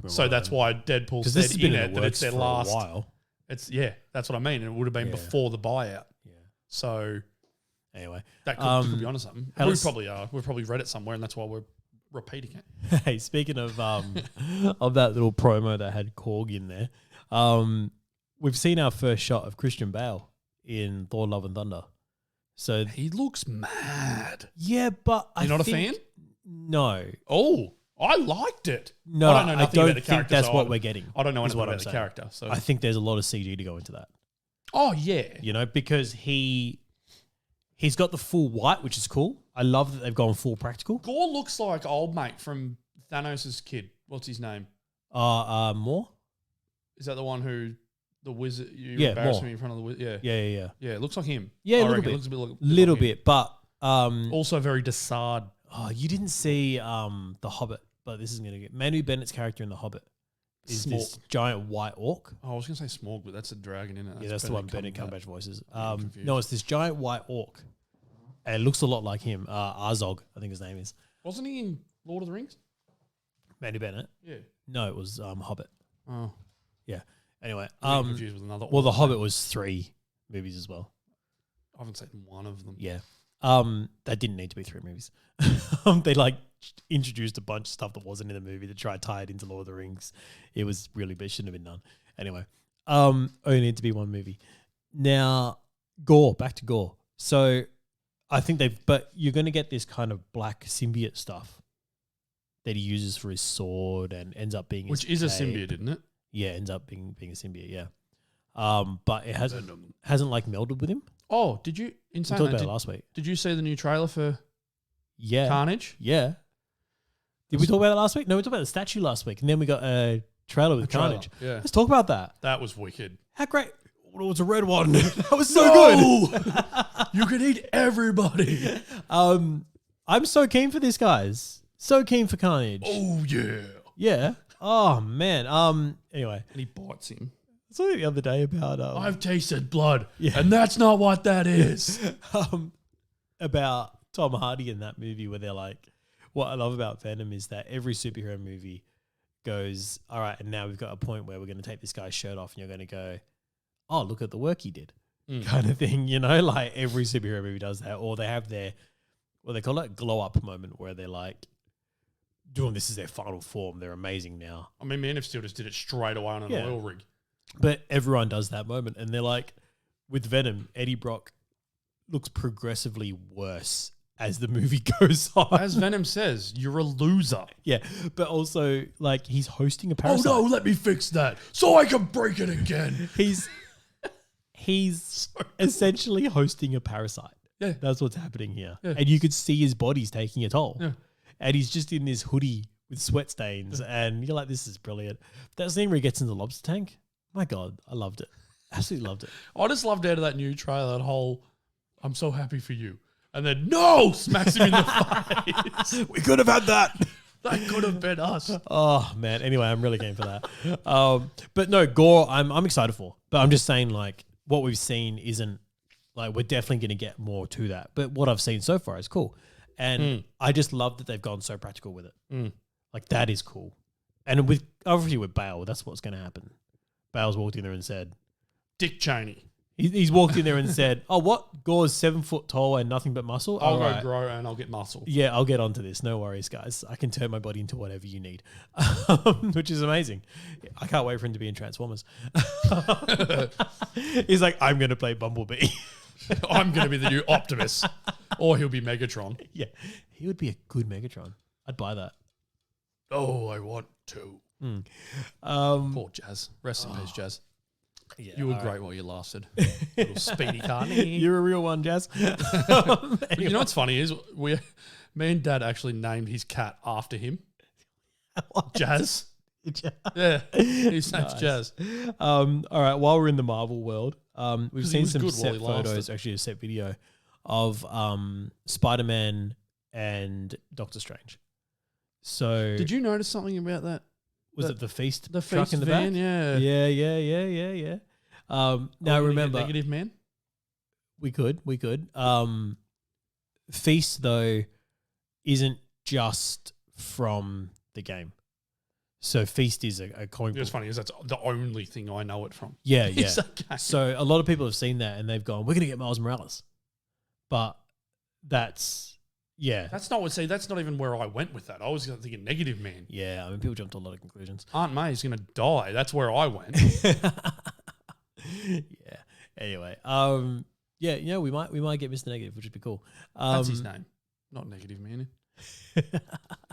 So that's why Deadpool said this has been in it that it's their last. A while. That's what I mean. It would have been before the buyout. Yeah. So anyway, that could be onto something. We probably are. We've probably read it somewhere, and that's why we're repeating it. Hey, speaking of of that little promo that had Korg in there, we've seen our first shot of Christian Bale in Thor: Love and Thunder. So he looks mad. Yeah, but You're not a fan? No. Oh, I liked it. No, I don't know nothing about the character. Think that's what we're getting. I don't know anything about the character. So I think there's a lot of CG to go into that. Oh yeah, you know, because he's got the full white, which is cool. I love that they've gone full practical. Gore looks like old mate from Thanos' kid. What's his name? Moore. Is that the one who? The wizard, embarrassed me in front of the wizard. Yeah. Yeah, it looks like him. Yeah, a little bit. It looks little bit, but also very Desard. Oh, you didn't see The Hobbit, but this is going to get Manu Bennett's character in The Hobbit is this giant white orc. Oh, I was going to say Smaug, but that's a dragon, isn't it? That's the one Benedict Cumberbatch voices. No, it's this giant white orc, and it looks a lot like him. Arzog, I think his name is. Wasn't he in Lord of the Rings? Manu Bennett. Yeah. No, it was Hobbit. Oh, Yeah. Anyway, I'm confused with another. well, The Hobbit was 3 movies as well. I haven't seen one of them. Yeah. That didn't need to be 3 movies. They like introduced a bunch of stuff that wasn't in the movie to try to tie it into Lord of the Rings. It was really, but it shouldn't have been done. Anyway, only need to be 1 movie. Now, Gore, back to Gore. So I think but you're going to get this kind of black symbiote stuff that he uses for his sword and ends up being Which is a symbiote, isn't it? Yeah, ends up being a symbiote, yeah. But it hasn't like melded with him. Oh, did you? We talked about it last week. Did you see the new trailer for Carnage? Yeah. Did we talk about it last week? No, we talked about the statue last week, and then we got a trailer with Carnage. Yeah. Let's talk about that. That was wicked. How great. It was a red one. That was so good. You can eat everybody. I'm so keen for this, guys. So keen for Carnage. Oh, yeah. Yeah. Oh, man. Anyway. And he bites him. I saw it the other day about... I've tasted blood, and that's not what that is. About Tom Hardy in that movie where they're like... What I love about Venom is that every superhero movie goes, all right, and now we've got a point where we're going to take this guy's shirt off and you're going to go, oh, look at the work he did, kind of thing, you know? Like every superhero movie does that. Or they have their, what they call it, glow-up moment where they're like, doing this is their final form. They're amazing now. I mean, Man of Steel just did it straight away on an oil rig. But everyone does that moment. And they're like, with Venom, Eddie Brock looks progressively worse as the movie goes on. As Venom says, you're a loser. Yeah, but also, like, he's hosting a parasite. Oh, no, let me fix that so I can break it again. He's essentially hosting a parasite. Yeah. That's what's happening here. Yeah. And you could see his body's taking a toll. Yeah. And he's just in this hoodie with sweat stains. And you're like, this is brilliant. That scene where he gets in the lobster tank, my God, I loved it. Absolutely loved it. I just loved out of that new trailer, that whole, I'm so happy for you. And then, no, smacks him in the face. We could have had that. That could have been us. Oh, man. Anyway, I'm really game for that. But no, Gore, I'm excited for. But I'm just saying, like, what we've seen isn't, like, we're definitely going to get more to that. But what I've seen so far is cool. And I just love that they've gone so practical with it. Like, that is cool. And with obviously with Bale, that's what's going to happen. Bale's walked in there and said... Dick Cheney. He's walked in there and said, oh, what? Gore's 7 foot tall and nothing but muscle? I'll go grow and I'll get muscle. Yeah, I'll get onto this. No worries, guys. I can turn my body into whatever you need, which is amazing. I can't wait for him to be in Transformers. He's like, I'm going to play Bumblebee. I'm going to be the new Optimus. Or he'll be Megatron. Yeah, he would be a good Megatron. I'd buy that. Oh, I want to. Poor Jazz. Rest in peace, Jazz. Yeah, you were great while you lasted. Little speedy carny. You're a real one, Jazz. Anyway. You know what's funny is me and Dad actually named his cat after him. What? Jazz. Yeah, his name's Jazz. All right, while we're in the Marvel world, we've seen some set photos, lasted. actually a set video of Spider-Man and Doctor Strange. So did you notice something about that? Was it the Feast truck Feast in the van? back? Yeah. Yeah. Now remember, Negative Man. We could. Feast though isn't just from the game. So Feast is a comic book. It's funny, is that's the only thing I know it from. Yeah. It's a game. So a lot of people have seen that and they've gone, we're going to get Miles Morales. But that's not even where I went with that. I was thinking Negative Man. Yeah, I mean, people jumped to a lot of conclusions. Aunt May's going to die. That's where I went. Yeah. Anyway, we might get Mr. Negative, which would be cool. That's his name, not Negative Man. I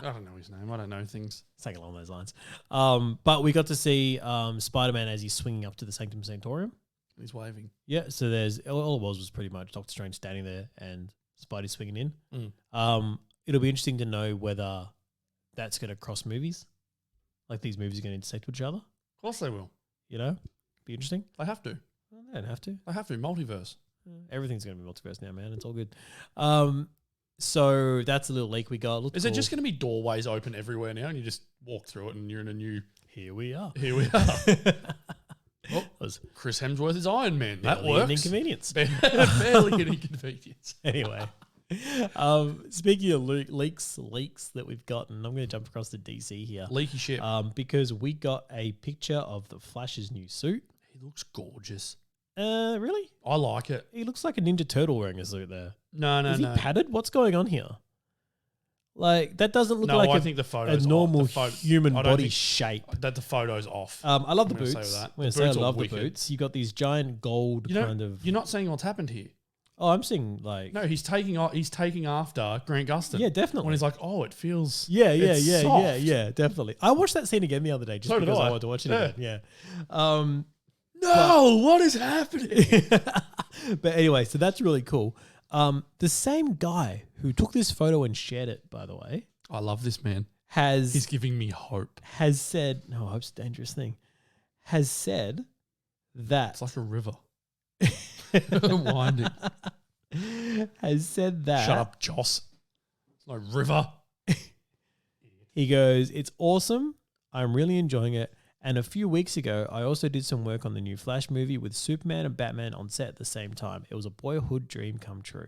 don't know his name. I don't know things. Something along those lines. But we got to see Spider-Man as he's swinging up to the Sanctum Sanctorum. He's waving. Yeah, so all it was pretty much Doctor Strange standing there and Spidey swinging in. It'll be interesting to know whether that's going to cross movies. Like these movies are going to intersect with each other. Of course they will. You know? Be interesting. They have to. Well, they don't have to. They have to. Multiverse. Everything's going to be multiverse now, man. It's all good. So that's a little leak we got. Is it just going to be doorways open everywhere now and you just walk through it and you're in a new... Here we are. Oh, Chris Hemsworth is Iron Man. That Barely works. an inconvenience. Barely an inconvenience. Anyway, Speaking of leaks that we've gotten, I'm going to jump across to DC here. Leaky shit. Because we got a picture of the Flash's new suit. He looks gorgeous. Really? I like it. He looks like a Ninja Turtle wearing a suit there. No. Is he padded? What's going on here? Like, that doesn't look like I think the photo's a normal off. human body shape. That the photo's off. I love the boots. I'm going to say I love the boots. You got these giant gold kind of... You're not seeing what's happened here. Oh, I'm seeing like... No, he's taking after Grant Gustin. Yeah, definitely. When he's like, oh, it feels... Yeah, definitely. I watched that scene again the other day just because I wanted to watch it again. Yeah. What is happening? But anyway, so that's really cool. The same guy who took this photo and shared it, by the way. I love this man. He's giving me hope. Has said, no, hope's a dangerous thing. Has said that... It's like a river. Winding. Has said that... Shut up, Joss. It's no river. He goes, it's awesome. I'm really enjoying it. And a few weeks ago, I also did some work on the new Flash movie with Superman and Batman on set at the same time. It was a boyhood dream come true.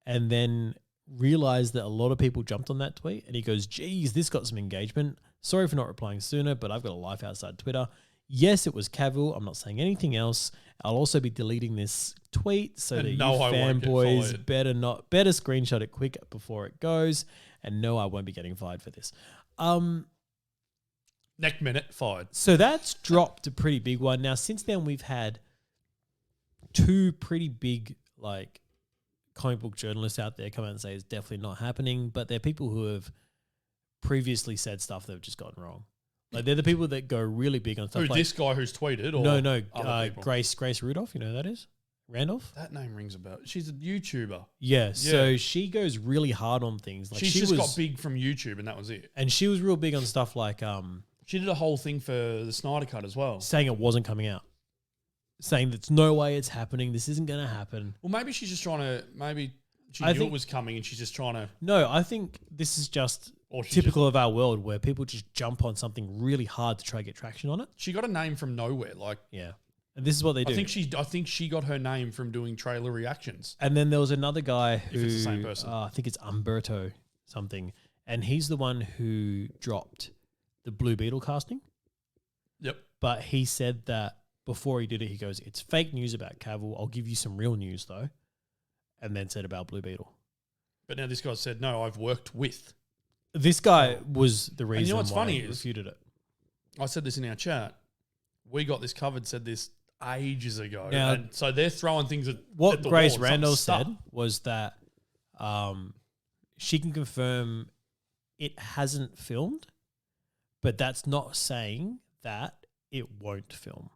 And then realized that a lot of people jumped on that tweet. And he goes, geez, this got some engagement. Sorry for not replying sooner, but I've got a life outside Twitter. Yes, it was Cavill. I'm not saying anything else. I'll also be deleting this tweet so that you fanboys better screenshot it quick before it goes. And no, I won't be getting fired for this. Next minute, fired. So that's dropped a pretty big one. Now, since then, we've had two pretty big, like, comic book journalists out there come out and say it's definitely not happening, but they're people who have previously said stuff that have just gotten wrong. Like, they're the people that go really big on stuff. Who, like, this guy who's tweeted? Or no, Grace Rudolph, you know who that is? Randolph? That name rings a bell. She's a YouTuber. Yeah, so she goes really hard on things. Like, she just got big from YouTube and that was it. And she was real big on stuff like... she did a whole thing for the Snyder Cut as well. Saying it wasn't coming out. Saying there's no way it's happening. This isn't going to happen. Well, maybe she's just trying to... Maybe she knew it was coming and she's just trying to... No, I think this is just typical of our world where people just jump on something really hard to try to get traction on it. She got a name from nowhere. Yeah. And this is what they do. I think she got her name from doing trailer reactions. And then there was another guy who... If it's the same person. I think it's Umberto something. And he's the one who dropped the Blue Beetle casting. Yep. But he said that before he did it, he goes, it's fake news about Cavill. I'll give you some real news, though. And then said about Blue Beetle. But now this guy said, no, I've worked with. This guy was the reason you know what's why funny he refuted it. I said this in our chat. We got this covered, said this ages ago. Now, and so they're throwing things at what the Grace wall. Randolph said was that she can confirm it hasn't filmed, but that's not saying that it won't film.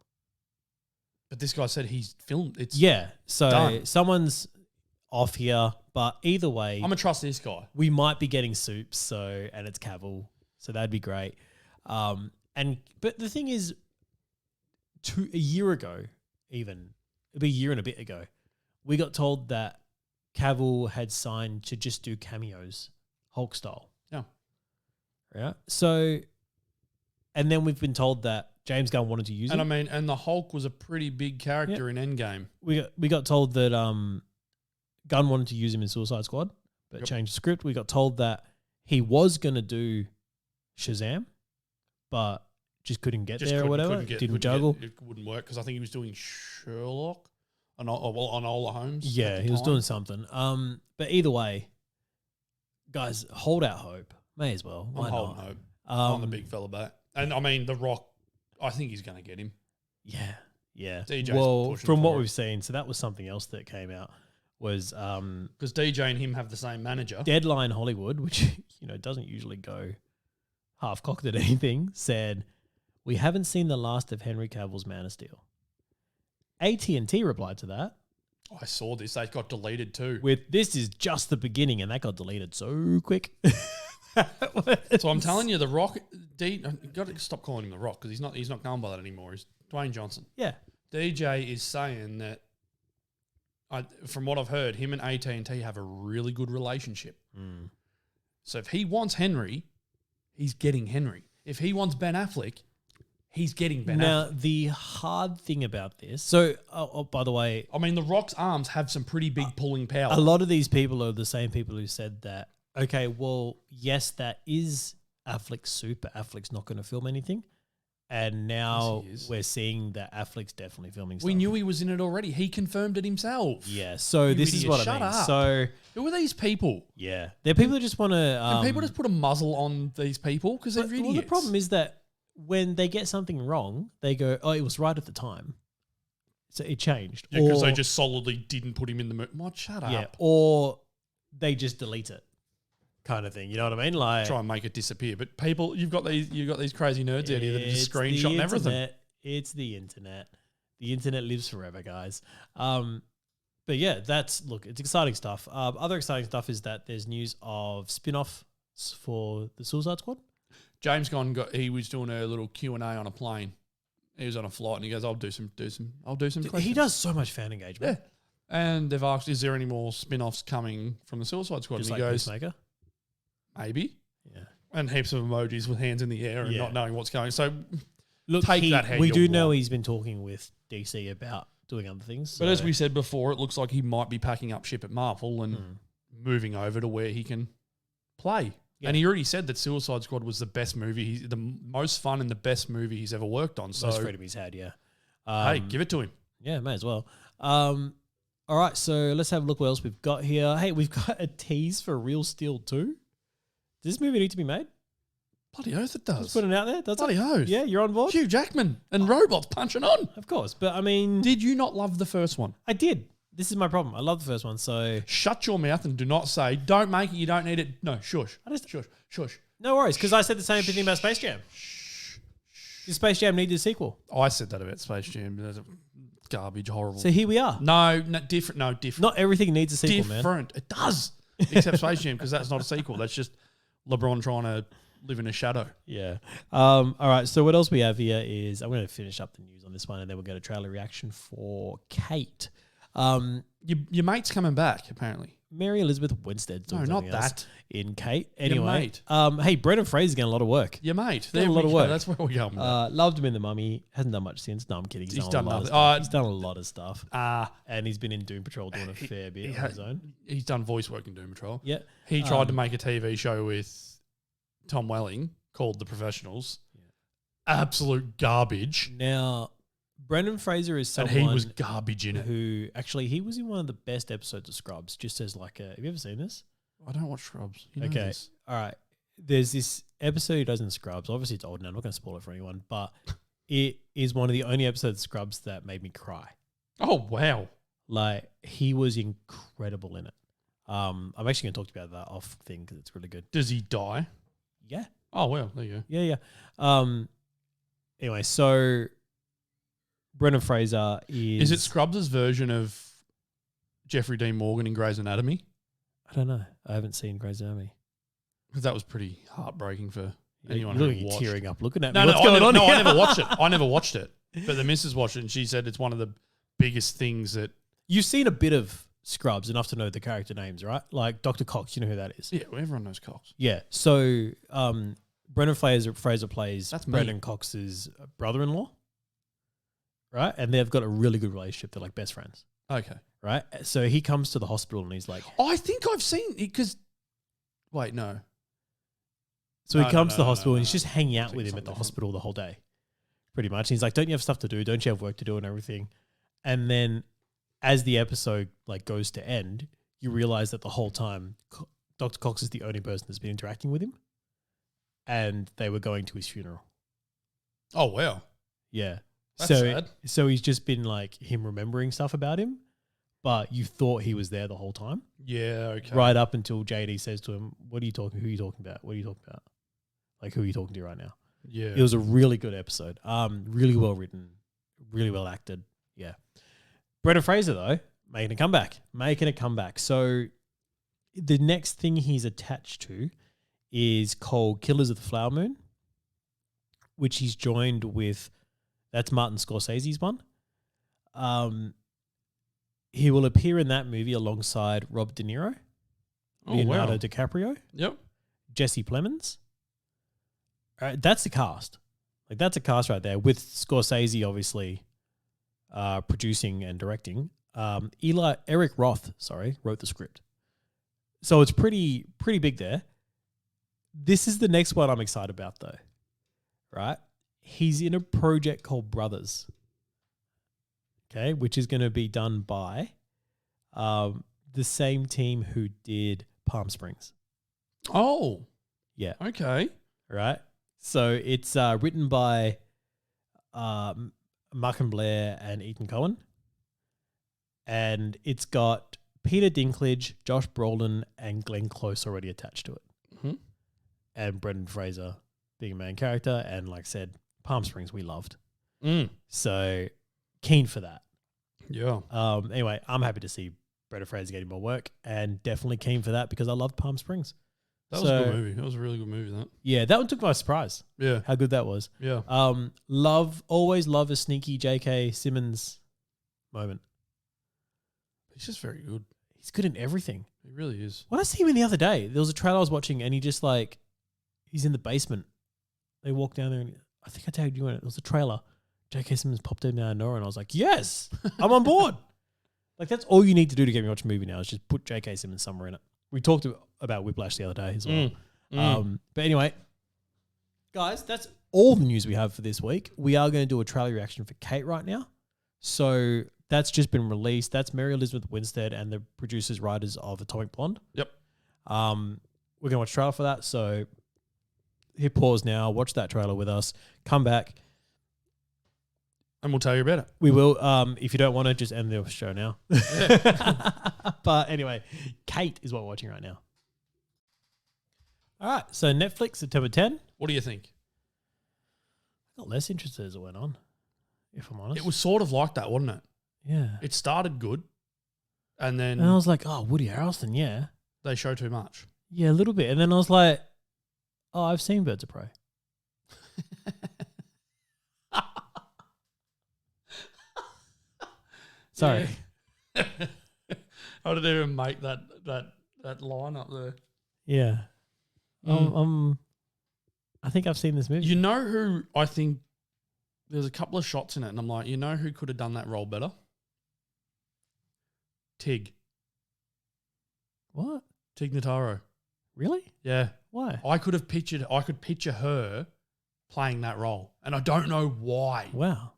But this guy said he's filmed. It's so done. Someone's off here, but either way, I'm gonna trust this guy. We might be getting soups, and it's Cavill, so that'd be great. But the thing is, a year ago, it'd be a year and a bit ago, we got told that Cavill had signed to just do cameos, Hulk style. Yeah. So, and then we've been told that James Gunn wanted to use it. And the Hulk was a pretty big character in Endgame. We got told that Gunn wanted to use him in Suicide Squad, but changed the script. We got told that he was going to do Shazam, but just couldn't get there or whatever. Didn't juggle. It wouldn't work because I think he was doing Sherlock on Enola Holmes. Yeah, he was doing something. But either way, guys, hold out hope. May as well. I'm holding hope on the big fella back. And I mean, The Rock, I think he's going to get him. Yeah. DJ's from what we've seen, so that was something else that came out, was because DJ and him have the same manager. Deadline Hollywood, which doesn't usually go half-cocked at anything, said, we haven't seen the last of Henry Cavill's Man of Steel. AT&T replied to that. I saw this. They got deleted too. With, this is just the beginning, and that got deleted so quick. So I'm telling you, The Rock, you got to stop calling him The Rock because he's not going by that anymore. He's Dwayne Johnson. Yeah. DJ is saying that, from what I've heard, him and AT&T have a really good relationship. Mm. So if he wants Henry, he's getting Henry. If he wants Ben Affleck, He's getting Ben Now, Affleck. the hard thing about this. So, by the way, I mean, The Rock's arms have some pretty big pulling power. a lot of these people are the same people who said that. Okay, well, yes, that is Affleck's suit, but Affleck's not going to film anything. And now Yes, he is. we're seeing that Affleck's definitely filming stuff. We knew he was in it already. He confirmed it himself. Yeah, so You this is idiot, what I shut mean. up. So, Who are these people? yeah, they're people who just want to. And people just put a muzzle on these people because they're Well, idiots. the problem is that when they get something wrong, they go, "Oh, it was right at the time, so it changed." Yeah, because Or- they just solidly didn't put him in the movie. Shut up. yeah, or they just delete it, kind of thing. You know what I mean? Like, Try and make it disappear. But people, you've got these crazy nerds out here that are just it's the screenshotting everything. internet. It's the internet. The internet lives forever, guys. But yeah, it's exciting stuff. Other exciting stuff is that there's news of spin-offs for the Suicide Squad. James Gunn he was doing a little Q&A on a plane. He was on a flight and he goes, I'll do some questions. He does so much fan engagement. Yeah. And they've asked, is there any more spin-offs coming from the Suicide Squad? Just And like he goes, Peacemaker. maybe. Yeah. And heaps of emojis with hands in the air and Yeah. not knowing what's going. So Look, take that how we you do know want. he's been talking with DC about doing other things. But as so- we said before, it looks like he might be packing up ship at Marvel and moving over to where he can play. Yeah. And he already said that Suicide Squad was the best movie, the most fun and the best movie he's ever worked on. So, most freedom he's had, yeah. hey, give it to him. Yeah, may as well. All right, so let's have a look what else we've got here. Hey, we've got a tease for Real Steel 2. Does this movie need to be made? Bloody oath it does. Let's put it out there. That's Bloody oath. Yeah, you're on board? Hugh Jackman and robots punching on. Of course. But I mean, Did you not love the first one? I did. This is my problem. I love the first one, so Shut your mouth and do not say, don't make it, you don't need it. No, shush. Shush. no worries, because I said the same thing about Space Jam. Did Space Jam need a sequel? I said that about Space Jam. That's garbage, horrible. So here we are. No, different. Not everything needs a sequel, man. Different. It does. Except Space Jam, because that's not a sequel. That's just LeBron trying to live in a shadow. Yeah. All right. So what else we have here is I'm going to finish up the news on this one, and then we'll get a trailer reaction for Kate. Your mate's coming back, apparently. Mary Elizabeth Winstead's doing No, not something else that. in Kate. Anyway, mate. hey, Brendan Fraser's getting a lot of work. Your mate. Done a There lot we of go. work. That's where we're going with Loved him in The Mummy. Hasn't done much since. No, I'm kidding. He's done a lot of nothing. stuff. He's done a lot of stuff. And he's been in Doom Patrol doing a fair bit on his own. He's done voice work in Doom Patrol. Yeah. He tried to make a TV show with Tom Welling called The Professionals. Absolute garbage. Now, Brendan Fraser is And someone he was garbage in it. who actually he was in one of the best episodes of Scrubs. Just as like a, have you ever seen this? I don't watch Scrubs. You know Okay. this. All right. There's this episode he does in Scrubs. Obviously, it's old now. I'm not going to spoil it for anyone, but it is one of the only episodes of Scrubs that made me cry. Oh, wow. Like, he was incredible in it. I'm actually going to talk to you about that off thing because it's really good. Does he die? Yeah. Oh, well, there you go. Yeah. Anyway, so Brendan Fraser Is it Scrubs' version of Jeffrey Dean Morgan in Grey's Anatomy? I don't know. I haven't seen Grey's Anatomy. Because that was pretty heartbreaking for anyone You're who looking watched. tearing up looking at No, me. no, What's going on no, here? I never watched it. I never watched it. But the missus watched it and she said it's one of the biggest things that... You've seen a bit of Scrubs enough to know the character names, right? Like Dr. Cox, you know who that is? Yeah, well, everyone knows Cox. Yeah. So Brendan Fraser plays That's me. Brendan Cox's brother-in-law, right? And they've got a really good relationship. They're like best friends, Okay. right? So he comes to the hospital and he's like... I think I've seen it because... Wait, no. So No, he no, comes to the no, hospital no, and he's no. just hanging out Think with him at the something hospital the whole day, pretty much. And he's like, don't you have stuff to do? Don't you have work to do and everything? And then as the episode like goes to end, you realize that the whole time Dr. Cox is the only person that's been interacting with him and they were going to his funeral. Oh, wow. Yeah. That's so sad. So he's just been like him remembering stuff about him, but you thought he was there the whole time. Yeah, okay. Right up until JD says to him, who are you talking about? What are you talking about? Like, who are you talking to right now? Yeah. It was a really good episode. Really well written, really well acted. Yeah. Brendan Fraser, though, making a comeback. So the next thing he's attached to is called Killers of the Flower Moon, which he's joined with, that's Martin Scorsese's one. He will appear in that movie alongside Rob De Niro, Leonardo DiCaprio, Yep. Jesse Plemons. All right, that's the cast. Like that's a cast right there with Scorsese obviously producing and directing. Eric Roth, wrote the script. So it's pretty big there. This is the next one I'm excited about though. Right? He's in a project called Brothers. Okay, which is going to be done by the same team who did Palm Springs. Oh. Yeah. Okay. Right? So it's written by Malcolm Blair and Ethan Coen. And it's got Peter Dinklage, Josh Brolin, and Glenn Close already attached to it. Mm-hmm. And Brendan Fraser being a main character. And like I said, Palm Springs we loved. So keen for that. Yeah. Anyway, I'm happy to see Brendan Fraser getting more work and definitely keen for that because I loved Palm Springs. That was a good movie. That was a really good movie, that. Yeah, that one took me by surprise. Yeah. How good that was. Yeah. Always love a sneaky J.K. Simmons moment. He's just very good. He's good in everything. He really is. When I see him in the other day, there was a trailer I was watching and he just like, he's in the basement. They walk down there and I think I tagged you in it. It was a trailer. J.K. Simmons popped in out of nowhere and I was like, yes, I'm on board. Like that's all you need to do to get me to watch a movie now is just put J.K. Simmons somewhere in it. We talked about Whiplash the other day as well. But anyway, guys, that's all the news we have for this week. We are going to do a trailer reaction for Kate right now. So that's just been released. That's Mary Elizabeth Winstead and the producers, writers of Atomic Blonde. Yep. We're going to watch a trailer for that. So hit pause now, watch that trailer with us, come back. And we'll tell you about it. We will. If you don't want to, just end the show now. But anyway, Kate is what we're watching right now. All right. So Netflix, September 10. What do you think? I got less interested as it went on, if I'm honest. It was sort of like that, wasn't it? Yeah. It started good. And then I was like, oh, Woody Harrelson, yeah. They show too much. Yeah, a little bit. And then I was like, oh, I've seen Birds of Prey. Sorry. I didn't even make that line up there. Yeah. I think I've seen this movie. You know who I think there's a couple of shots in it and I'm like, you know who could have done that role better? Tig. What? Tig Notaro. Really? Yeah. Why? I could picture her playing that role. And I don't know why. Wow.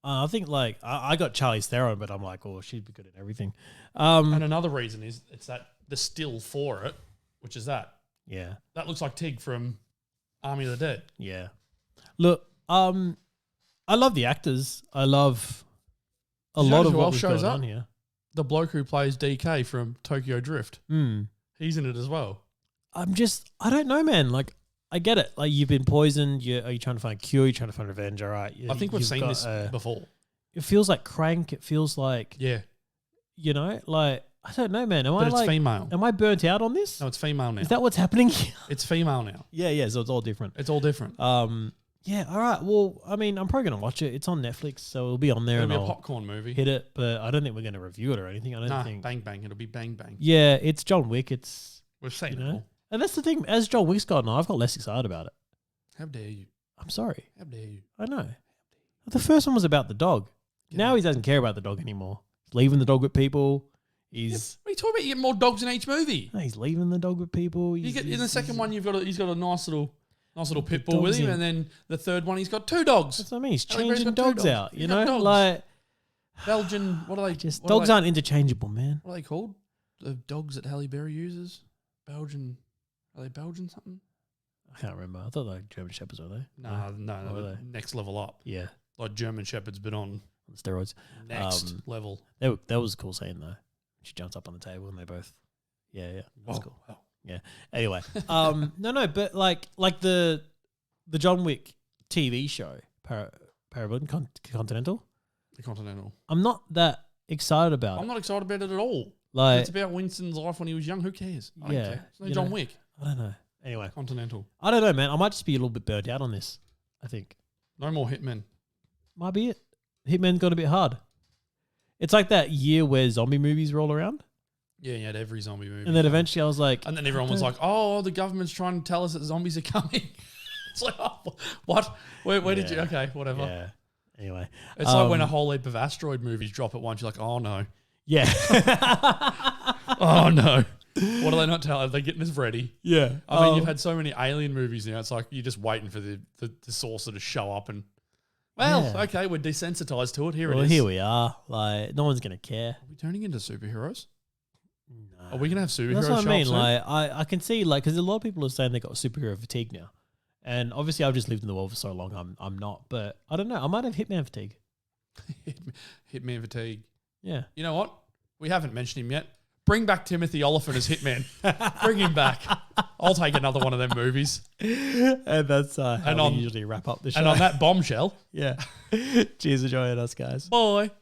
I think like I got Charlize Theron, but I'm like, oh, she'd be good at everything. And another reason is it's that the still for it, which is that. Yeah. That looks like Tig from Army of the Dead. Yeah. Look, I love the actors. I love a lot of what shows on here. The bloke who plays DK from Tokyo Drift. He's in it as well. I don't know, man. Like, I get it. Like, you've been poisoned. Are you trying to find a cure? You're trying to find revenge. All right. I think we've seen this before. It feels like Crank. It feels like, you know, like, I don't know, man. But it's female. Am I burnt out on this? No, it's female now. Is that what's happening here? It's female now. Yeah. So it's all different. It's all different. Yeah. All right. Well, I mean, I'm probably going to watch it. It's on Netflix, so it'll be on there. It'll be a popcorn movie. Hit it, but I don't think we're going to review it or anything. I don't think. Bang, bang. It'll be bang, bang. Yeah. It's John Wick. We've seen it all. And that's the thing. As John Wick's gotten on, I've got less excited about it. How dare you? I'm sorry. How dare you? I know. The first one was about the dog. Yeah. Now he doesn't care about the dog anymore. He's leaving the dog with people. What are you talking about? You get more dogs in each movie. No, he's leaving the dog with people. In the second one, he's got a nice little pit bull with him, and then the third one, he's got two dogs. That's what I mean. He's changing dogs out. You know, dogs. like Belgian. What are they? Dogs aren't interchangeable, man. What are they called? The dogs that Halle Berry uses. Belgian. Are they Belgian something? I can't remember. I thought they were German Shepherds, were they? No. Were they? Next level up. Yeah. Like German Shepherds, but on steroids. Next level. That was a cool scene, though. She jumps up on the table and they both. Yeah. That's cool. Wow. Yeah. Anyway. No, but like the John Wick TV show, Parabellum Continental. The Continental. I'm not that excited about it. I'm not excited about it at all. Like, it's about Winston's life when he was young. Who cares? I don't care. It's no John Wick. I don't know. Anyway. Continental. I don't know, man. I might just be a little bit burnt out on this, I think. No more Hitmen. Might be it. Hitman got a bit hard. It's like that year where zombie movies roll around. Yeah, you had every zombie movie. And then eventually I was like... And then everyone was like, oh, the government's trying to tell us that zombies are coming. It's like, oh, what? Where did you? Okay, whatever. Yeah. Anyway, It's like when a whole heap of asteroid movies drop at once. You're like, oh no. Yeah. Oh no. What do they not tell? Are they getting us ready? Yeah. I mean, you've had so many alien movies now. It's like you're just waiting for the saucer to show up and. Well, okay, we're desensitized to it. Here it is. Here we are. Like, no one's gonna care. Are we turning into superheroes? No. Are we gonna have superheroes? That's what I mean. Soon? Like, I can see, like, because a lot of people are saying they got superhero fatigue now, and obviously I've just lived in the world for so long. I'm not, but I don't know. I might have Hitman fatigue. Hitman fatigue. Yeah. You know what? We haven't mentioned him yet. Bring back Timothy Olyphant as Hitman. Bring him back. I'll take another one of them movies. And that's how we usually wrap up the show. And on that bombshell. Yeah. Cheers for joining us, guys. Bye.